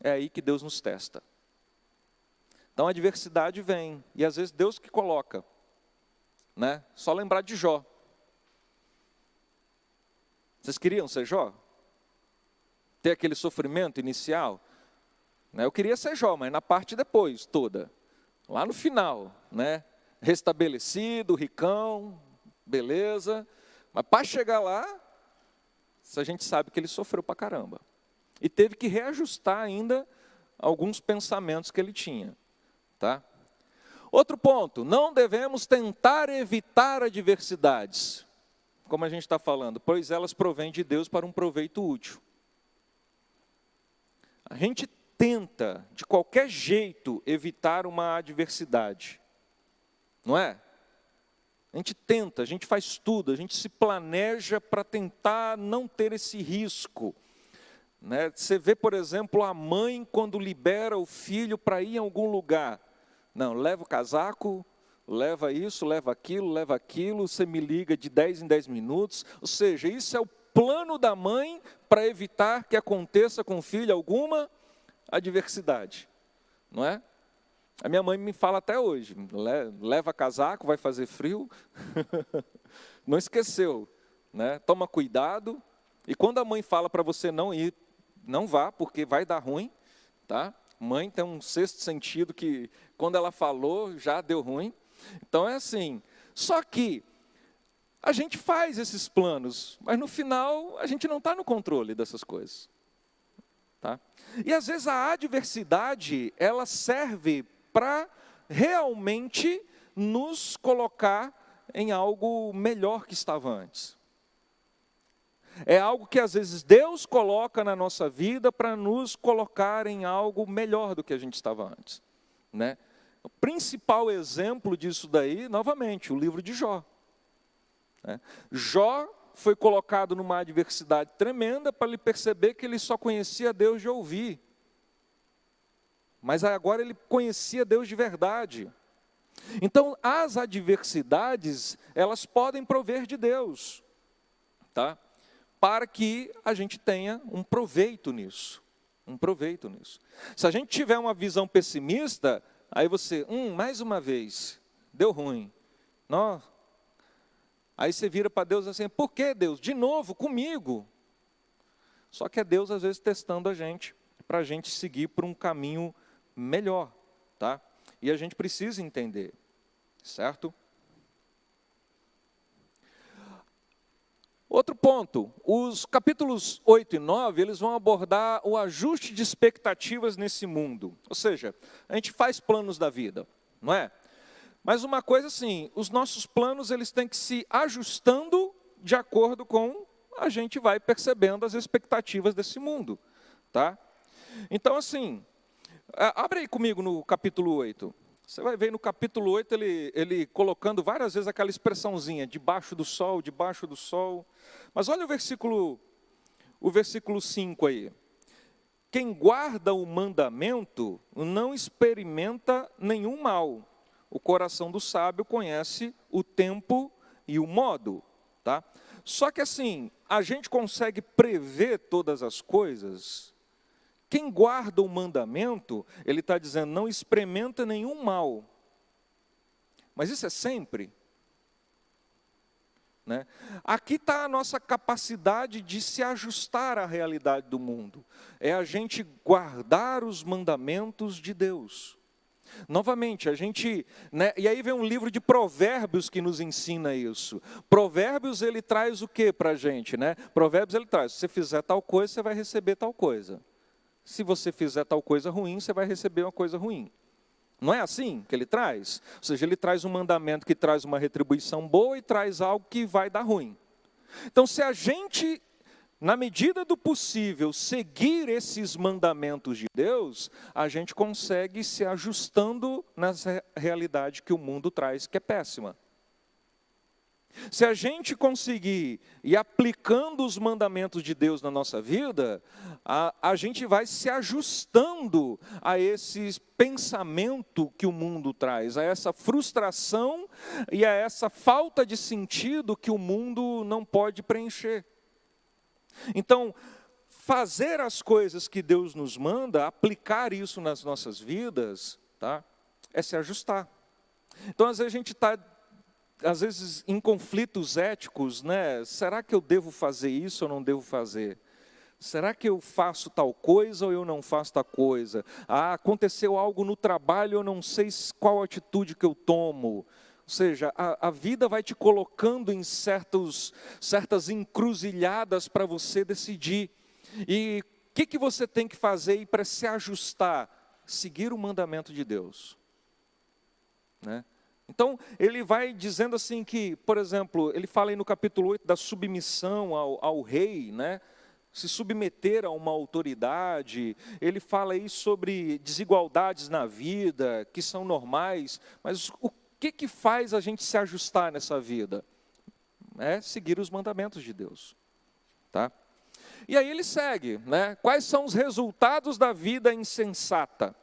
[SPEAKER 1] é aí que Deus nos testa. Então a adversidade vem, e às vezes Deus que coloca. Né? Só lembrar de Jó. Vocês queriam ser Jó? Ter aquele sofrimento inicial? Né? Eu queria ser Jó, mas na parte depois toda. Lá no final, né? Restabelecido, ricão, beleza. Mas para chegar lá, a gente sabe que ele sofreu para caramba. E teve que reajustar ainda alguns pensamentos que ele tinha. Tá? Outro ponto, não devemos tentar evitar adversidades, como a gente está falando, pois elas provêm de Deus para um proveito útil. A gente tenta, de qualquer jeito, evitar uma adversidade, não é? A gente tenta, a gente faz tudo, a gente se planeja para tentar não ter esse risco. Né? Você vê, por exemplo, a mãe quando libera o filho para ir em algum lugar. Não, leva o casaco, leva isso, leva aquilo, você me liga de 10 em 10 minutos. Ou seja, isso é o plano da mãe para evitar que aconteça com o filho alguma adversidade. Não é? A minha mãe me fala até hoje, leva casaco, vai fazer frio. Não esqueceu, né? Toma cuidado. E quando a mãe fala para você não ir, não vá, porque vai dar ruim, tá? Mãe tem um sexto sentido que, quando ela falou, já deu ruim. Então é assim. Só que a gente faz esses planos, mas no final a gente não está no controle dessas coisas. Tá? E às vezes a adversidade, ela serve para realmente nos colocar em algo melhor que estava antes. É algo que às vezes Deus coloca na nossa vida para nos colocar em algo melhor do que a gente estava antes. Né? O principal exemplo disso daí, novamente, o livro de Jó. Né? Jó foi colocado numa adversidade tremenda para ele perceber que ele só conhecia Deus de ouvir. Mas agora ele conhecia Deus de verdade. Então, as adversidades, elas podem prover de Deus. Tá? Para que a gente tenha um proveito nisso. Um proveito nisso. Se a gente tiver uma visão pessimista, aí você, mais uma vez, deu ruim. Não. Aí você vira para Deus assim, por que Deus? De novo, comigo. Só que é Deus às vezes testando a gente, para a gente seguir por um caminho melhor. Tá? E a gente precisa entender, certo? Outro ponto, os capítulos 8 e 9, eles vão abordar o ajuste de expectativas nesse mundo. Ou seja, a gente faz planos da vida, não é? Mas uma coisa assim, os nossos planos eles têm que se ajustando de acordo com a gente vai percebendo as expectativas desse mundo. Tá? Então assim, abre aí comigo no capítulo 8. Você vai ver no capítulo 8 ele colocando várias vezes aquela expressãozinha, debaixo do sol, debaixo do sol. Mas olha o versículo 5 aí. Quem guarda o mandamento não experimenta nenhum mal. O coração do sábio conhece o tempo e o modo. Tá? Só que assim, a gente consegue prever todas as coisas. Quem guarda o mandamento, ele está dizendo, não experimenta nenhum mal. Mas isso é sempre. Né? Aqui está a nossa capacidade de se ajustar à realidade do mundo. É a gente guardar os mandamentos de Deus. Novamente, a gente, né, e aí vem um livro de Provérbios que nos ensina isso. Provérbios, ele traz o que para a gente? Né? Provérbios, ele traz, se você fizer tal coisa, você vai receber tal coisa. Se você fizer tal coisa ruim, você vai receber uma coisa ruim. Não é assim que ele traz? Ou seja, ele traz um mandamento que traz uma retribuição boa e traz algo que vai dar ruim. Então, se a gente, na medida do possível, seguir esses mandamentos de Deus, a gente consegue se ajustando nessa realidade que o mundo traz, que é péssima. Se a gente conseguir ir aplicando os mandamentos de Deus na nossa vida, a gente vai se ajustando a esse pensamento que o mundo traz, a essa frustração e a essa falta de sentido que o mundo não pode preencher. Então, fazer as coisas que Deus nos manda, aplicar isso nas nossas vidas, tá? É se ajustar. Então, às vezes a gente está em conflitos éticos, né? Será que eu devo fazer isso ou não devo fazer? Será que eu faço tal coisa ou eu não faço tal coisa? Aconteceu algo no trabalho, eu não sei qual atitude que eu tomo. Ou seja, a vida vai te colocando em certas encruzilhadas para você decidir. E o que você tem que fazer para se ajustar? Seguir o mandamento de Deus, né? Então, ele vai dizendo assim que, por exemplo, ele fala aí no capítulo 8 da submissão ao rei, né? Se submeter a uma autoridade. Ele fala aí sobre desigualdades na vida, que são normais, mas o que faz a gente se ajustar nessa vida? É seguir os mandamentos de Deus, tá? E aí ele segue, né? Quais são os resultados da vida insensata?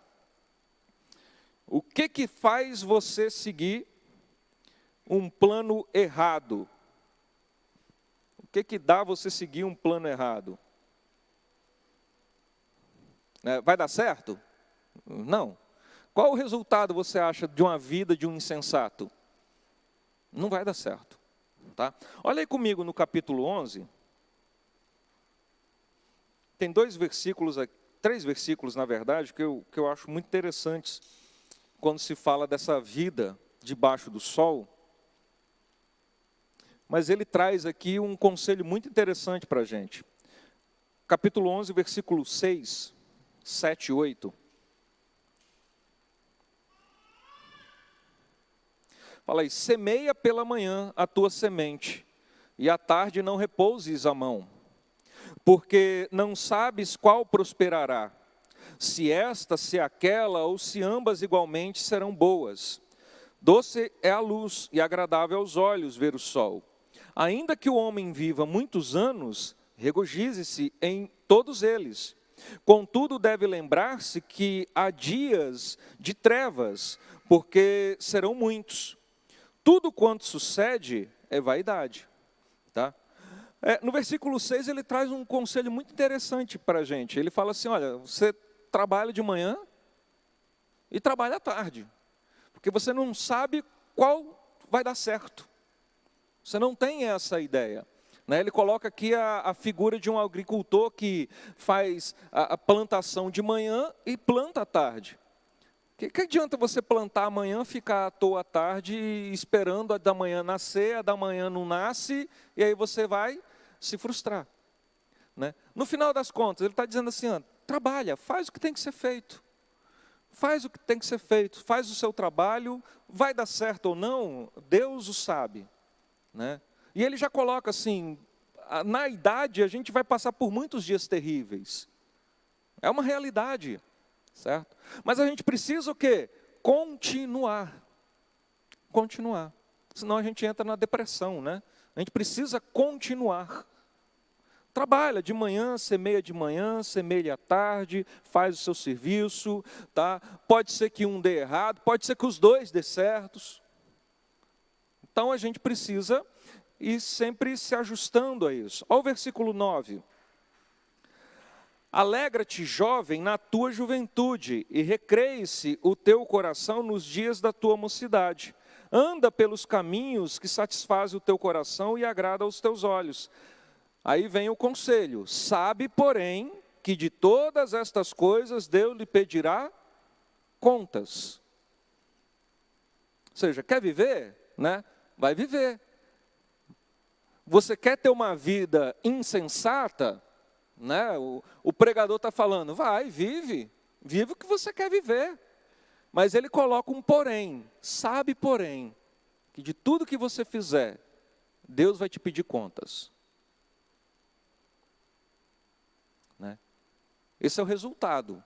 [SPEAKER 1] O que faz você seguir um plano errado? O que dá você seguir um plano errado? Vai dar certo? Não. Qual o resultado você acha de uma vida de um insensato? Não vai dar certo, tá? Olha aí comigo no capítulo 11. Tem 3 versículos, na verdade, que eu acho muito interessantes quando se fala dessa vida debaixo do sol. Mas ele traz aqui um conselho muito interessante para a gente. Capítulo 11, versículo 6, 7 e 8. Fala aí: semeia pela manhã a tua semente, e à tarde não repouses a mão, porque não sabes qual prosperará, se esta, se aquela, ou se ambas igualmente serão boas. Doce é a luz e agradável aos olhos ver o sol. Ainda que o homem viva muitos anos, regozije-se em todos eles. Contudo, deve lembrar-se que há dias de trevas, porque serão muitos. Tudo quanto sucede é vaidade, tá? No versículo 6 ele traz um conselho muito interessante para a gente. Ele fala assim: olha, você trabalha de manhã e trabalha à tarde, porque você não sabe qual vai dar certo. Você não tem essa ideia, né? Ele coloca aqui a figura de um agricultor que faz a plantação de manhã e planta à tarde. Que adianta você plantar amanhã, ficar à toa à tarde, esperando a da manhã nascer, a da manhã não nasce, e aí você vai se frustrar, né? No final das contas, ele está dizendo assim: trabalha, faz o que tem que ser feito. Faz o que tem que ser feito, faz o seu trabalho, vai dar certo ou não, Deus o sabe, né? E ele já coloca assim: na idade a gente vai passar por muitos dias terríveis. É uma realidade, certo? Mas a gente precisa o quê? Continuar. Senão a gente entra na depressão, né? A gente precisa continuar. Trabalha de manhã, semeia à tarde, faz o seu serviço, tá? Pode ser que um dê errado, pode ser que os dois dê certos. Então a gente precisa ir sempre se ajustando a isso. Olha o versículo 9. Alegra-te, jovem, na tua juventude, e recreie-se o teu coração nos dias da tua mocidade. Anda pelos caminhos que satisfazem o teu coração e agrada aos teus olhos. Aí vem o conselho: sabe, porém, que de todas estas coisas Deus lhe pedirá contas. Ou seja, quer viver, né? Vai viver. Você quer ter uma vida insensata, né? O pregador está falando: vai, vive o que você quer viver. Mas ele coloca um porém: sabe, porém, que de tudo que você fizer, Deus vai te pedir contas. Esse é o resultado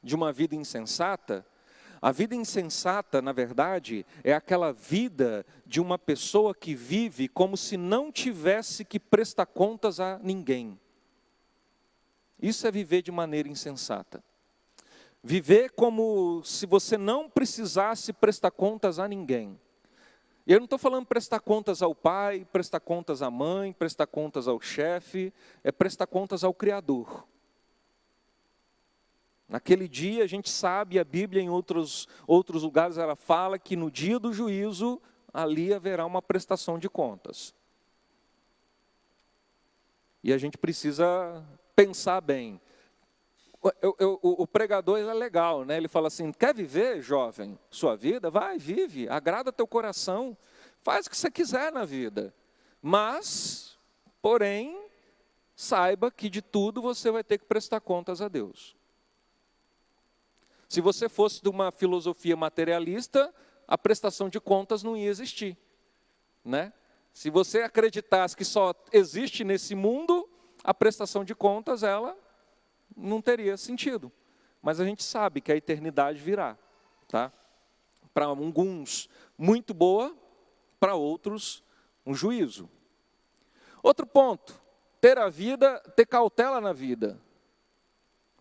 [SPEAKER 1] de uma vida insensata. A vida insensata, na verdade, é aquela vida de uma pessoa que vive como se não tivesse que prestar contas a ninguém. Isso é viver de maneira insensata. Viver como se você não precisasse prestar contas a ninguém. E eu não estou falando prestar contas ao pai, prestar contas à mãe, prestar contas ao chefe, é prestar contas ao Criador. Naquele dia a gente sabe, a Bíblia em outros lugares ela fala que no dia do juízo, ali haverá uma prestação de contas. E a gente precisa pensar bem. O pregador ele é legal, né? Ele fala assim, quer viver, jovem, sua vida? Vai, vive, agrada teu coração, faz o que você quiser na vida. Mas, porém, saiba que de tudo você vai ter que prestar contas a Deus. Se você fosse de uma filosofia materialista, a prestação de contas não ia existir, né? Se você acreditasse que só existe nesse mundo, a prestação de contas, ela não teria sentido. Mas a gente sabe que a eternidade virá, tá? Para alguns, muito boa, para outros, um juízo. Outro ponto, ter cautela na vida.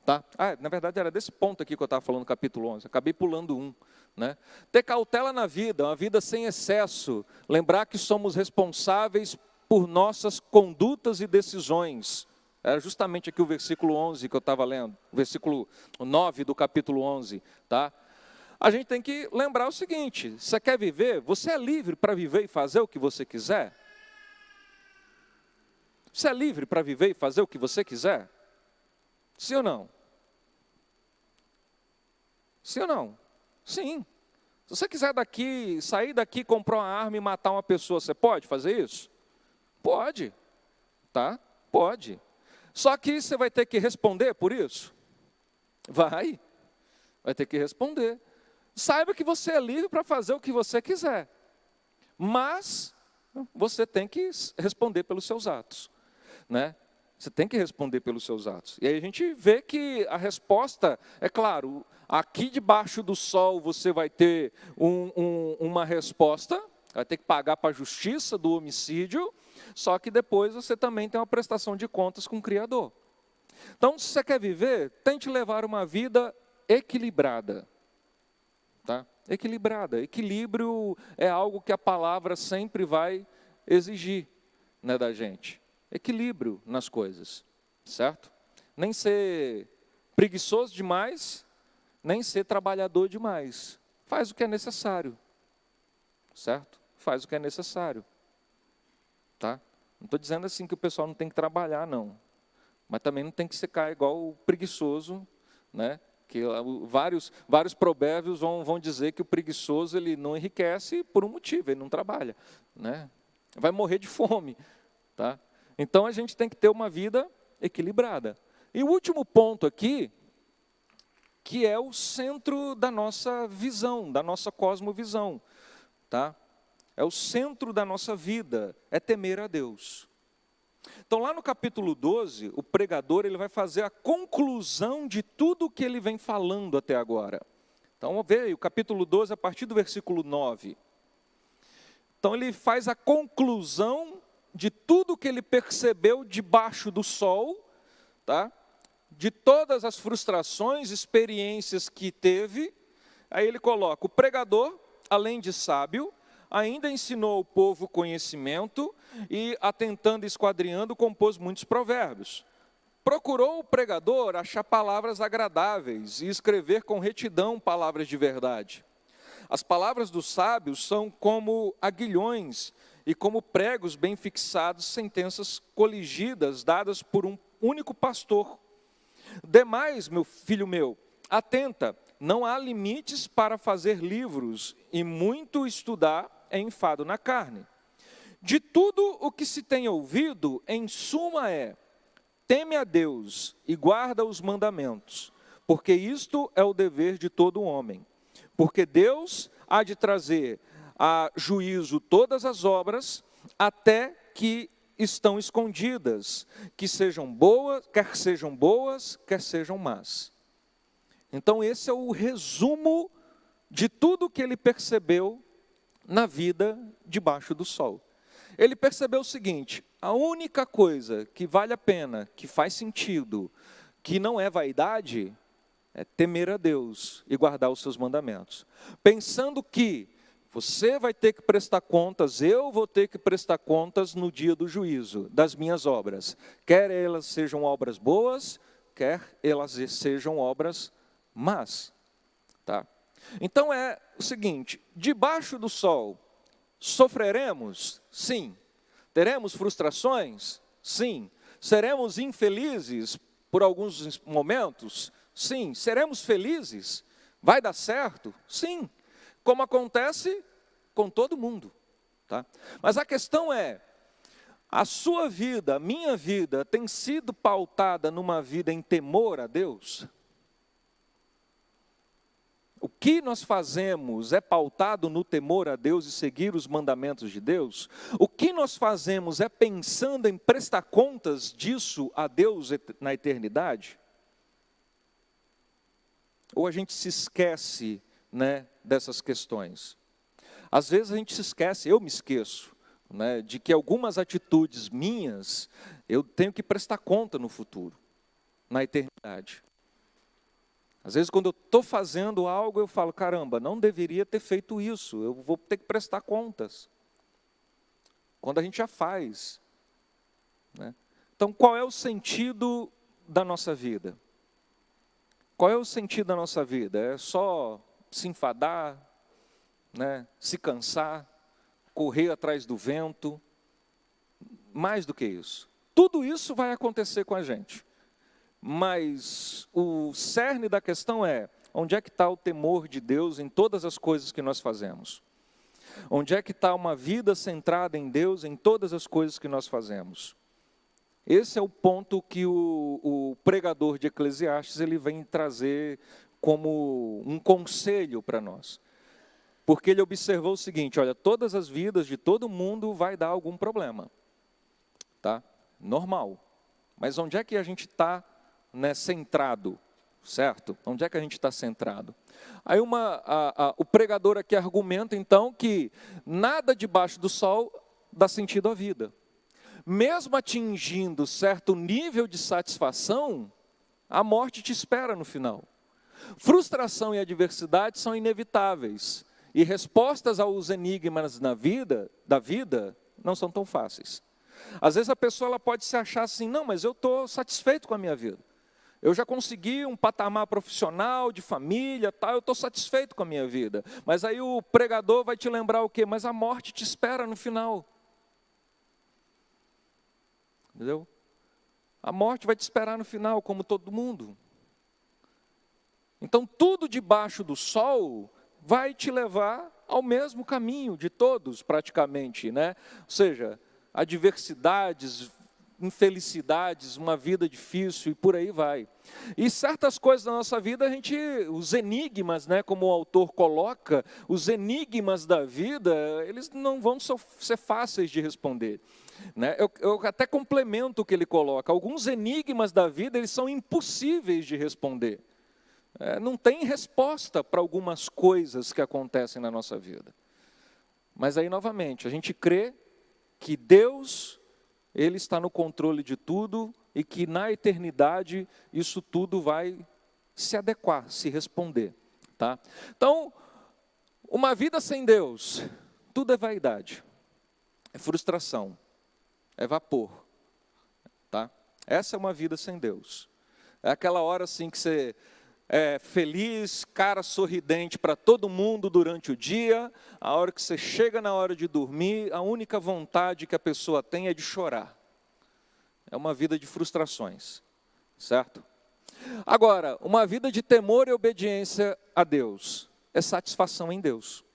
[SPEAKER 1] Tá? Na verdade era desse ponto aqui que eu estava falando no capítulo 11, acabei pulando um. Né? Ter cautela na vida, uma vida sem excesso, lembrar que somos responsáveis por nossas condutas e decisões. Era justamente aqui o versículo 11 que eu estava lendo, o versículo 9 do capítulo 11. Tá? A gente tem que lembrar o seguinte, você quer viver, você é livre para viver e fazer o que você quiser? Você é livre para viver e fazer o que você quiser? Sim ou não? Sim ou não? Sim. Se você quiser sair daqui, comprar uma arma e matar uma pessoa, você pode fazer isso? Pode. Tá? Pode. Só que você vai ter que responder por isso? Vai ter que responder. Saiba que você é livre para fazer o que você quiser. Mas você tem que responder pelos seus atos. Né? Você tem que responder pelos seus atos. E aí a gente vê que a resposta, é claro, aqui debaixo do sol você vai ter uma resposta, vai ter que pagar para a justiça do homicídio, só que depois você também tem uma prestação de contas com o Criador. Então, se você quer viver, tente levar uma vida equilibrada. Tá? Equilibrada. Equilíbrio é algo que a palavra sempre vai exigir, né, da gente. Equilíbrio nas coisas, certo? Nem ser preguiçoso demais, nem ser trabalhador demais. Faz o que é necessário, certo? Faz o que é necessário, tá? Não estou dizendo assim que o pessoal não tem que trabalhar, não. Mas também não tem que ficar igual o preguiçoso, né? Que vários provérbios vão dizer que o preguiçoso ele não enriquece por um motivo, ele não trabalha, né? Vai morrer de fome, tá? Então a gente tem que ter uma vida equilibrada. E o último ponto aqui, que é o centro da nossa visão, da nossa cosmovisão, tá? É o centro da nossa vida, é temer a Deus. Então lá no capítulo 12, o pregador ele vai fazer a conclusão de tudo o que ele vem falando até agora. Então vamos ver o capítulo 12 a partir do versículo 9. Então ele faz a conclusão de tudo que ele percebeu debaixo do sol, tá? De todas as frustrações, experiências que teve. Aí ele coloca, o pregador, além de sábio, ainda ensinou ao povo conhecimento e, atentando e esquadrinhando, compôs muitos provérbios. Procurou o pregador achar palavras agradáveis e escrever com retidão palavras de verdade. As palavras dos sábios são como aguilhões e como pregos bem fixados, sentenças coligidas, dadas por um único pastor. Demais, meu filho meu, atenta, não há limites para fazer livros, e muito estudar é enfado na carne. De tudo o que se tem ouvido, em suma teme a Deus e guarda os mandamentos, porque isto é o dever de todo homem. Porque Deus há de trazer a juízo todas as obras, até que estão escondidas, quer sejam boas, quer sejam más. Então esse é o resumo de tudo que ele percebeu na vida debaixo do sol. Ele percebeu o seguinte: a única coisa que vale a pena, que faz sentido, que não é vaidade, é temer a Deus e guardar os seus mandamentos. Pensando que você vai ter que prestar contas, eu vou ter que prestar contas no dia do juízo, das minhas obras. Quer elas sejam obras boas, quer elas sejam obras más. Tá? Então é o seguinte: debaixo do sol, sofreremos? Sim. Teremos frustrações? Sim. Seremos infelizes por alguns momentos? Sim. Seremos felizes? Vai dar certo? Sim. Como acontece com todo mundo. Tá? Mas a questão é, a sua vida, a minha vida, tem sido pautada numa vida em temor a Deus? O que nós fazemos é pautado no temor a Deus e seguir os mandamentos de Deus? O que nós fazemos é pensando em prestar contas disso a Deus na eternidade? Ou a gente se esquece, né, dessas questões? Às vezes a gente se esquece, eu me esqueço, né, de que algumas atitudes minhas eu tenho que prestar conta no futuro, na eternidade. Às vezes, quando eu estou fazendo algo, eu falo: caramba, não deveria ter feito isso, eu vou ter que prestar contas. Quando a gente já faz. Né? Então, qual é o sentido da nossa vida? Qual é o sentido da nossa vida? É só se enfadar, né? Se cansar, correr atrás do vento? Mais do que isso. Tudo isso vai acontecer com a gente. Mas o cerne da questão é: onde é que está o temor de Deus em todas as coisas que nós fazemos? Onde é que está uma vida centrada em Deus em todas as coisas que nós fazemos? Esse é o ponto que o pregador de Eclesiastes ele vem trazer como um conselho para nós. Porque ele observou o seguinte: olha, todas as vidas de todo mundo vai dar algum problema. Tá? Normal. Mas onde é que a gente está, né, centrado, certo? Onde é que a gente está centrado? Aí o pregador aqui argumenta então que nada debaixo do sol dá sentido à vida. Mesmo atingindo certo nível de satisfação, a morte te espera no final. Frustração e adversidade são inevitáveis, e respostas aos enigmas da vida não são tão fáceis. Às vezes a pessoa ela pode se achar assim: não, mas eu estou satisfeito com a minha vida. Eu já consegui um patamar profissional, de família, tal, eu estou satisfeito com a minha vida. Mas aí o pregador vai te lembrar o quê? Mas a morte te espera no final. Entendeu? A morte vai te esperar no final, como todo mundo. Então tudo debaixo do sol vai te levar ao mesmo caminho de todos, praticamente, né? Ou seja, adversidades, infelicidades, uma vida difícil e por aí vai. E certas coisas da nossa vida, os enigmas, né, como o autor coloca, os enigmas da vida, eles não vão ser fáceis de responder. Né? Eu até complemento o que ele coloca: alguns enigmas da vida, eles são impossíveis de responder. Não tem resposta para algumas coisas que acontecem na nossa vida. Mas aí, novamente, a gente crê que Deus, Ele está no controle de tudo e que na eternidade isso tudo vai se adequar, se responder. Tá? Então, uma vida sem Deus, tudo é vaidade, é frustração, é vapor. Tá? Essa é uma vida sem Deus. É aquela hora assim que você é feliz, cara sorridente para todo mundo durante o dia, a hora que você chega na hora de dormir, a única vontade que a pessoa tem é de chorar. É uma vida de frustrações, certo? Agora, uma vida de temor e obediência a Deus é satisfação em Deus.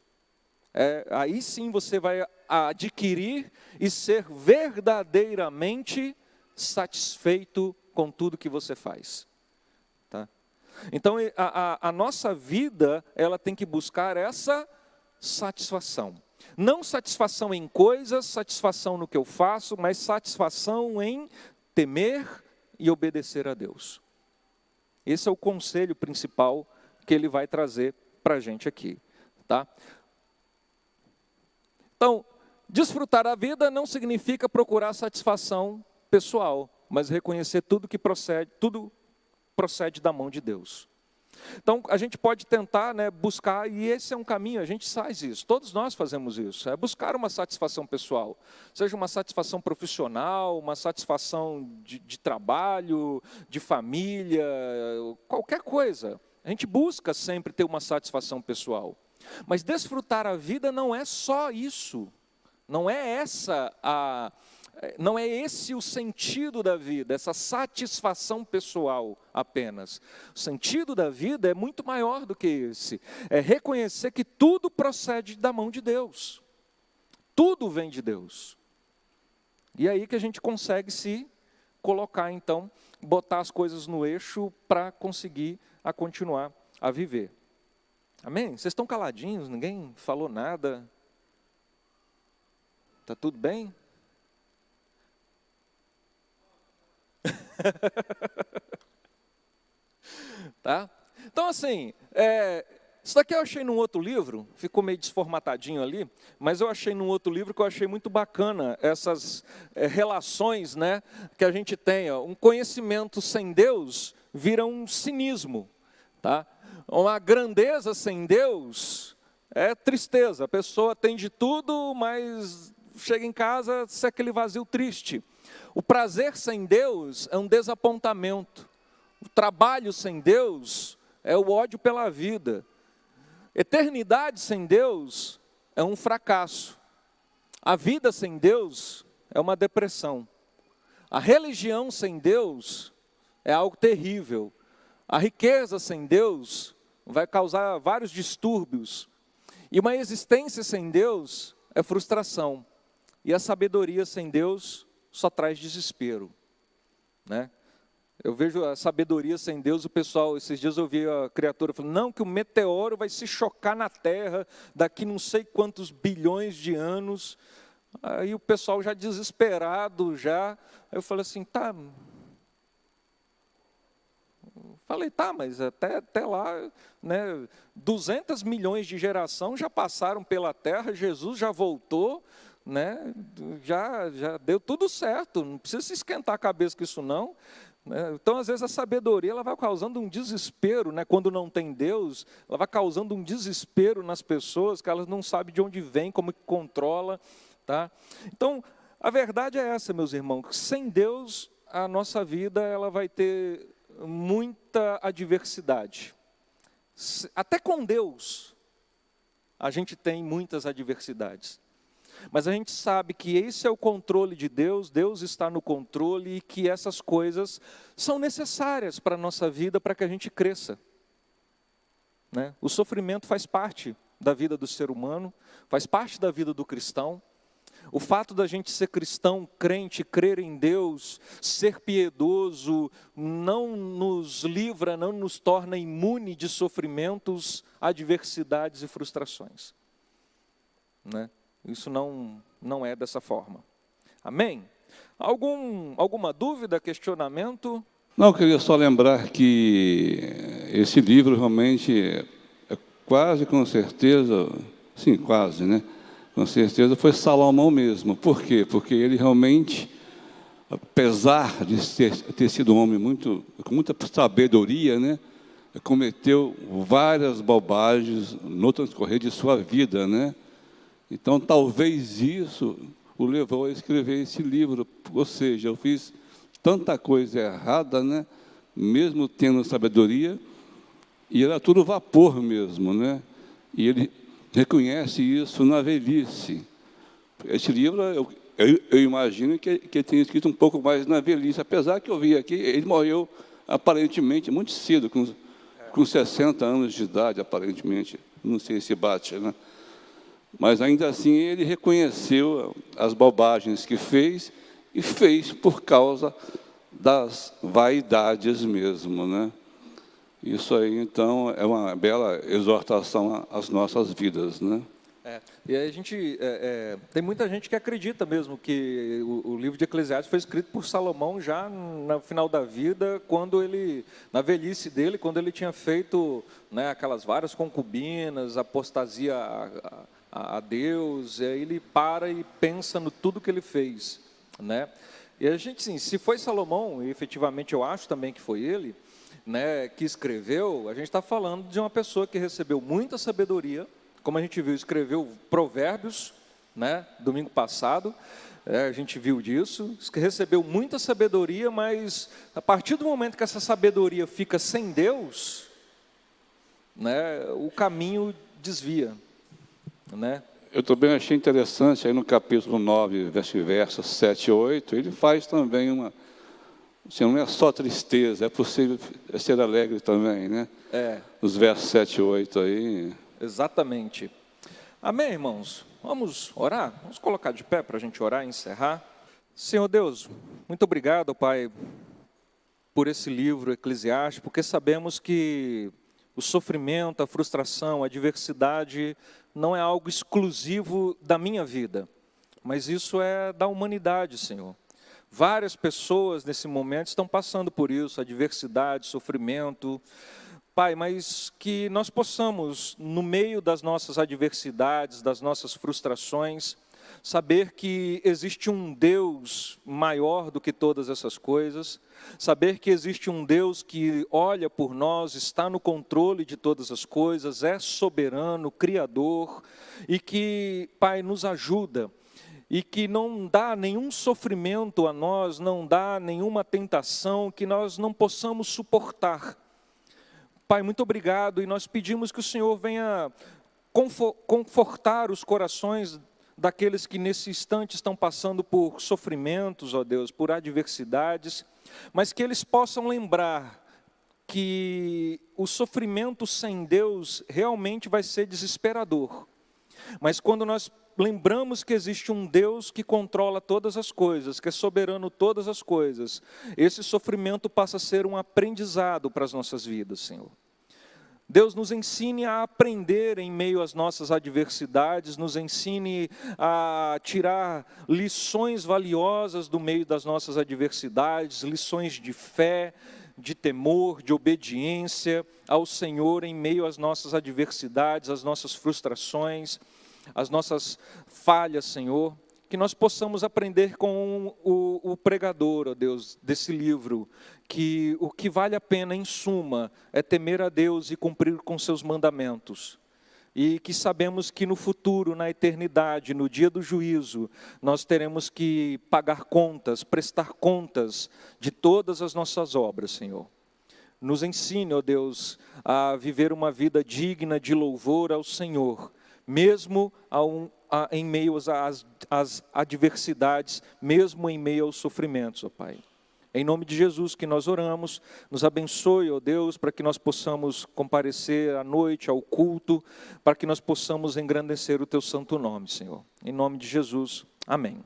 [SPEAKER 1] Aí sim você vai adquirir e ser verdadeiramente satisfeito com tudo que você faz. Então, a nossa vida, ela tem que buscar essa satisfação. Não satisfação em coisas, satisfação no que eu faço, mas satisfação em temer e obedecer a Deus. Esse é o conselho principal que ele vai trazer para a gente aqui, tá? Então, desfrutar a vida não significa procurar satisfação pessoal, mas reconhecer tudo procede da mão de Deus. Então, a gente pode tentar, né, buscar, e esse é um caminho, a gente faz isso, todos nós fazemos isso, é buscar uma satisfação pessoal, seja uma satisfação profissional, uma satisfação de trabalho, de família, qualquer coisa. A gente busca sempre ter uma satisfação pessoal. Mas desfrutar a vida não é só isso, não é esse o sentido da vida, essa satisfação pessoal apenas. O sentido da vida é muito maior do que esse. É reconhecer que tudo procede da mão de Deus. Tudo vem de Deus. E é aí que a gente consegue se colocar, então, botar as coisas no eixo para conseguir continuar a viver. Amém? Vocês estão caladinhos, ninguém falou nada. Está tudo bem? Tá? Então, assim, isso daqui eu achei num outro livro, ficou meio desformatadinho ali, mas eu achei num outro livro que eu achei muito bacana, essas relações, né, que a gente tem. Um conhecimento sem Deus vira um cinismo, tá? Uma grandeza sem Deus é tristeza, a pessoa tem de tudo, mas chega em casa, se é aquele vazio triste. O prazer sem Deus é um desapontamento. O trabalho sem Deus é o ódio pela vida. Eternidade sem Deus é um fracasso. A vida sem Deus é uma depressão. A religião sem Deus é algo terrível. A riqueza sem Deus vai causar vários distúrbios. E uma existência sem Deus é frustração. E a sabedoria sem Deus só traz desespero, né? Eu vejo a sabedoria sem Deus, o pessoal, esses dias eu vi a criatura falando, não, que o meteoro vai se chocar na Terra daqui não sei quantos bilhões de anos. Aí o pessoal já desesperado, já. Aí eu falei assim, tá. Mas até lá, né, 200 milhões de geração já passaram pela Terra, Jesus já voltou, né, já deu tudo certo, não precisa se esquentar a cabeça com isso não. Então, às vezes, a sabedoria ela vai causando um desespero, né? Quando não tem Deus, ela vai causando um desespero nas pessoas, que elas não sabem de onde vem, como que controla. Tá? Então, a verdade é essa, meus irmãos, que sem Deus, a nossa vida ela vai ter muita adversidade. Até com Deus, a gente tem muitas adversidades. Mas a gente sabe que esse é o controle de Deus, Deus está no controle e que essas coisas são necessárias para a nossa vida, para que a gente cresça. Né? O sofrimento faz parte da vida do ser humano, faz parte da vida do cristão. O fato da gente ser cristão, crente, crer em Deus, ser piedoso, não nos livra, não nos torna imune de sofrimentos, adversidades e frustrações. Né? Isso não é dessa forma. Amém? Alguma dúvida, questionamento?
[SPEAKER 3] Não, eu queria só lembrar que esse livro realmente é quase com certeza, sim, quase, né? Com certeza foi Salomão mesmo. Por quê? Porque ele realmente, apesar de ter sido um homem com muita sabedoria, né? Cometeu várias bobagens no transcorrer de sua vida, né? Então, talvez isso o levou a escrever esse livro. Ou seja, eu fiz tanta coisa errada, né? Mesmo tendo sabedoria, e era tudo vapor mesmo, né? E ele reconhece isso na velhice. Esse livro, eu imagino que ele tenha escrito um pouco mais na velhice, apesar que eu vi aqui, ele morreu aparentemente muito cedo, com 60 anos de idade, aparentemente. Não sei se bate, né? Mas, ainda assim, ele reconheceu as bobagens que fez, e fez por causa das vaidades mesmo, né? Isso aí, então, é uma bela exortação às nossas vidas, né?
[SPEAKER 1] E aí a gente tem muita gente que acredita mesmo que o livro de Eclesiastes foi escrito por Salomão já no final da vida, quando ele, na velhice dele, quando ele tinha feito, né, aquelas várias concubinas, apostasia a Deus, e aí ele para e pensa no tudo que ele fez, né? E a gente, sim, se foi Salomão, e efetivamente eu acho também que foi ele, né, que escreveu, a gente está falando de uma pessoa que recebeu muita sabedoria, como a gente viu, escreveu Provérbios, né, domingo passado, a gente viu disso, recebeu muita sabedoria, mas a partir do momento que essa sabedoria fica sem Deus, né, o caminho desvia, né?
[SPEAKER 3] Eu também achei interessante, aí no capítulo 9, versos 7 e 8, ele faz também uma... Assim, não é só tristeza, é possível ser alegre também, né? Os versos 7 e 8 aí...
[SPEAKER 1] Exatamente. Amém, irmãos? Vamos orar? Vamos colocar de pé para a gente orar e encerrar. Senhor Deus, muito obrigado, Pai, por esse livro Eclesiastes, porque sabemos que o sofrimento, a frustração, a adversidade não é algo exclusivo da minha vida, mas isso é da humanidade, Senhor. Várias pessoas nesse momento estão passando por isso, adversidade, sofrimento. Pai, mas que nós possamos, no meio das nossas adversidades, das nossas frustrações, saber que existe um Deus maior do que todas essas coisas, saber que existe um Deus que olha por nós, está no controle de todas as coisas, é soberano, criador, e que, Pai, nos ajuda, e que não dá nenhum sofrimento a nós, não dá nenhuma tentação que nós não possamos suportar. Pai, muito obrigado, e nós pedimos que o Senhor venha confortar os corações daqueles que nesse instante estão passando por sofrimentos, ó Deus, por adversidades, mas que eles possam lembrar que o sofrimento sem Deus realmente vai ser desesperador. Mas quando nós lembramos que existe um Deus que controla todas as coisas, que é soberano todas as coisas, esse sofrimento passa a ser um aprendizado para as nossas vidas, Senhor. Deus nos ensine a aprender em meio às nossas adversidades, nos ensine a tirar lições valiosas do meio das nossas adversidades, lições de fé, de temor, de obediência ao Senhor em meio às nossas adversidades, às nossas frustrações, às nossas falhas, Senhor. Que nós possamos aprender com o pregador, ó Deus, desse livro, que o que vale a pena, em suma, é temer a Deus e cumprir com seus mandamentos. E que sabemos que no futuro, na eternidade, no dia do juízo, nós teremos que pagar contas, prestar contas de todas as nossas obras, Senhor. Nos ensine, ó Deus, a viver uma vida digna de louvor ao Senhor, mesmo em meio às adversidades, mesmo em meio aos sofrimentos, ó Pai. Em nome de Jesus que nós oramos, nos abençoe, ó Deus, para que nós possamos comparecer à noite ao culto, para que nós possamos engrandecer o Teu santo nome, Senhor. Em nome de Jesus, amém.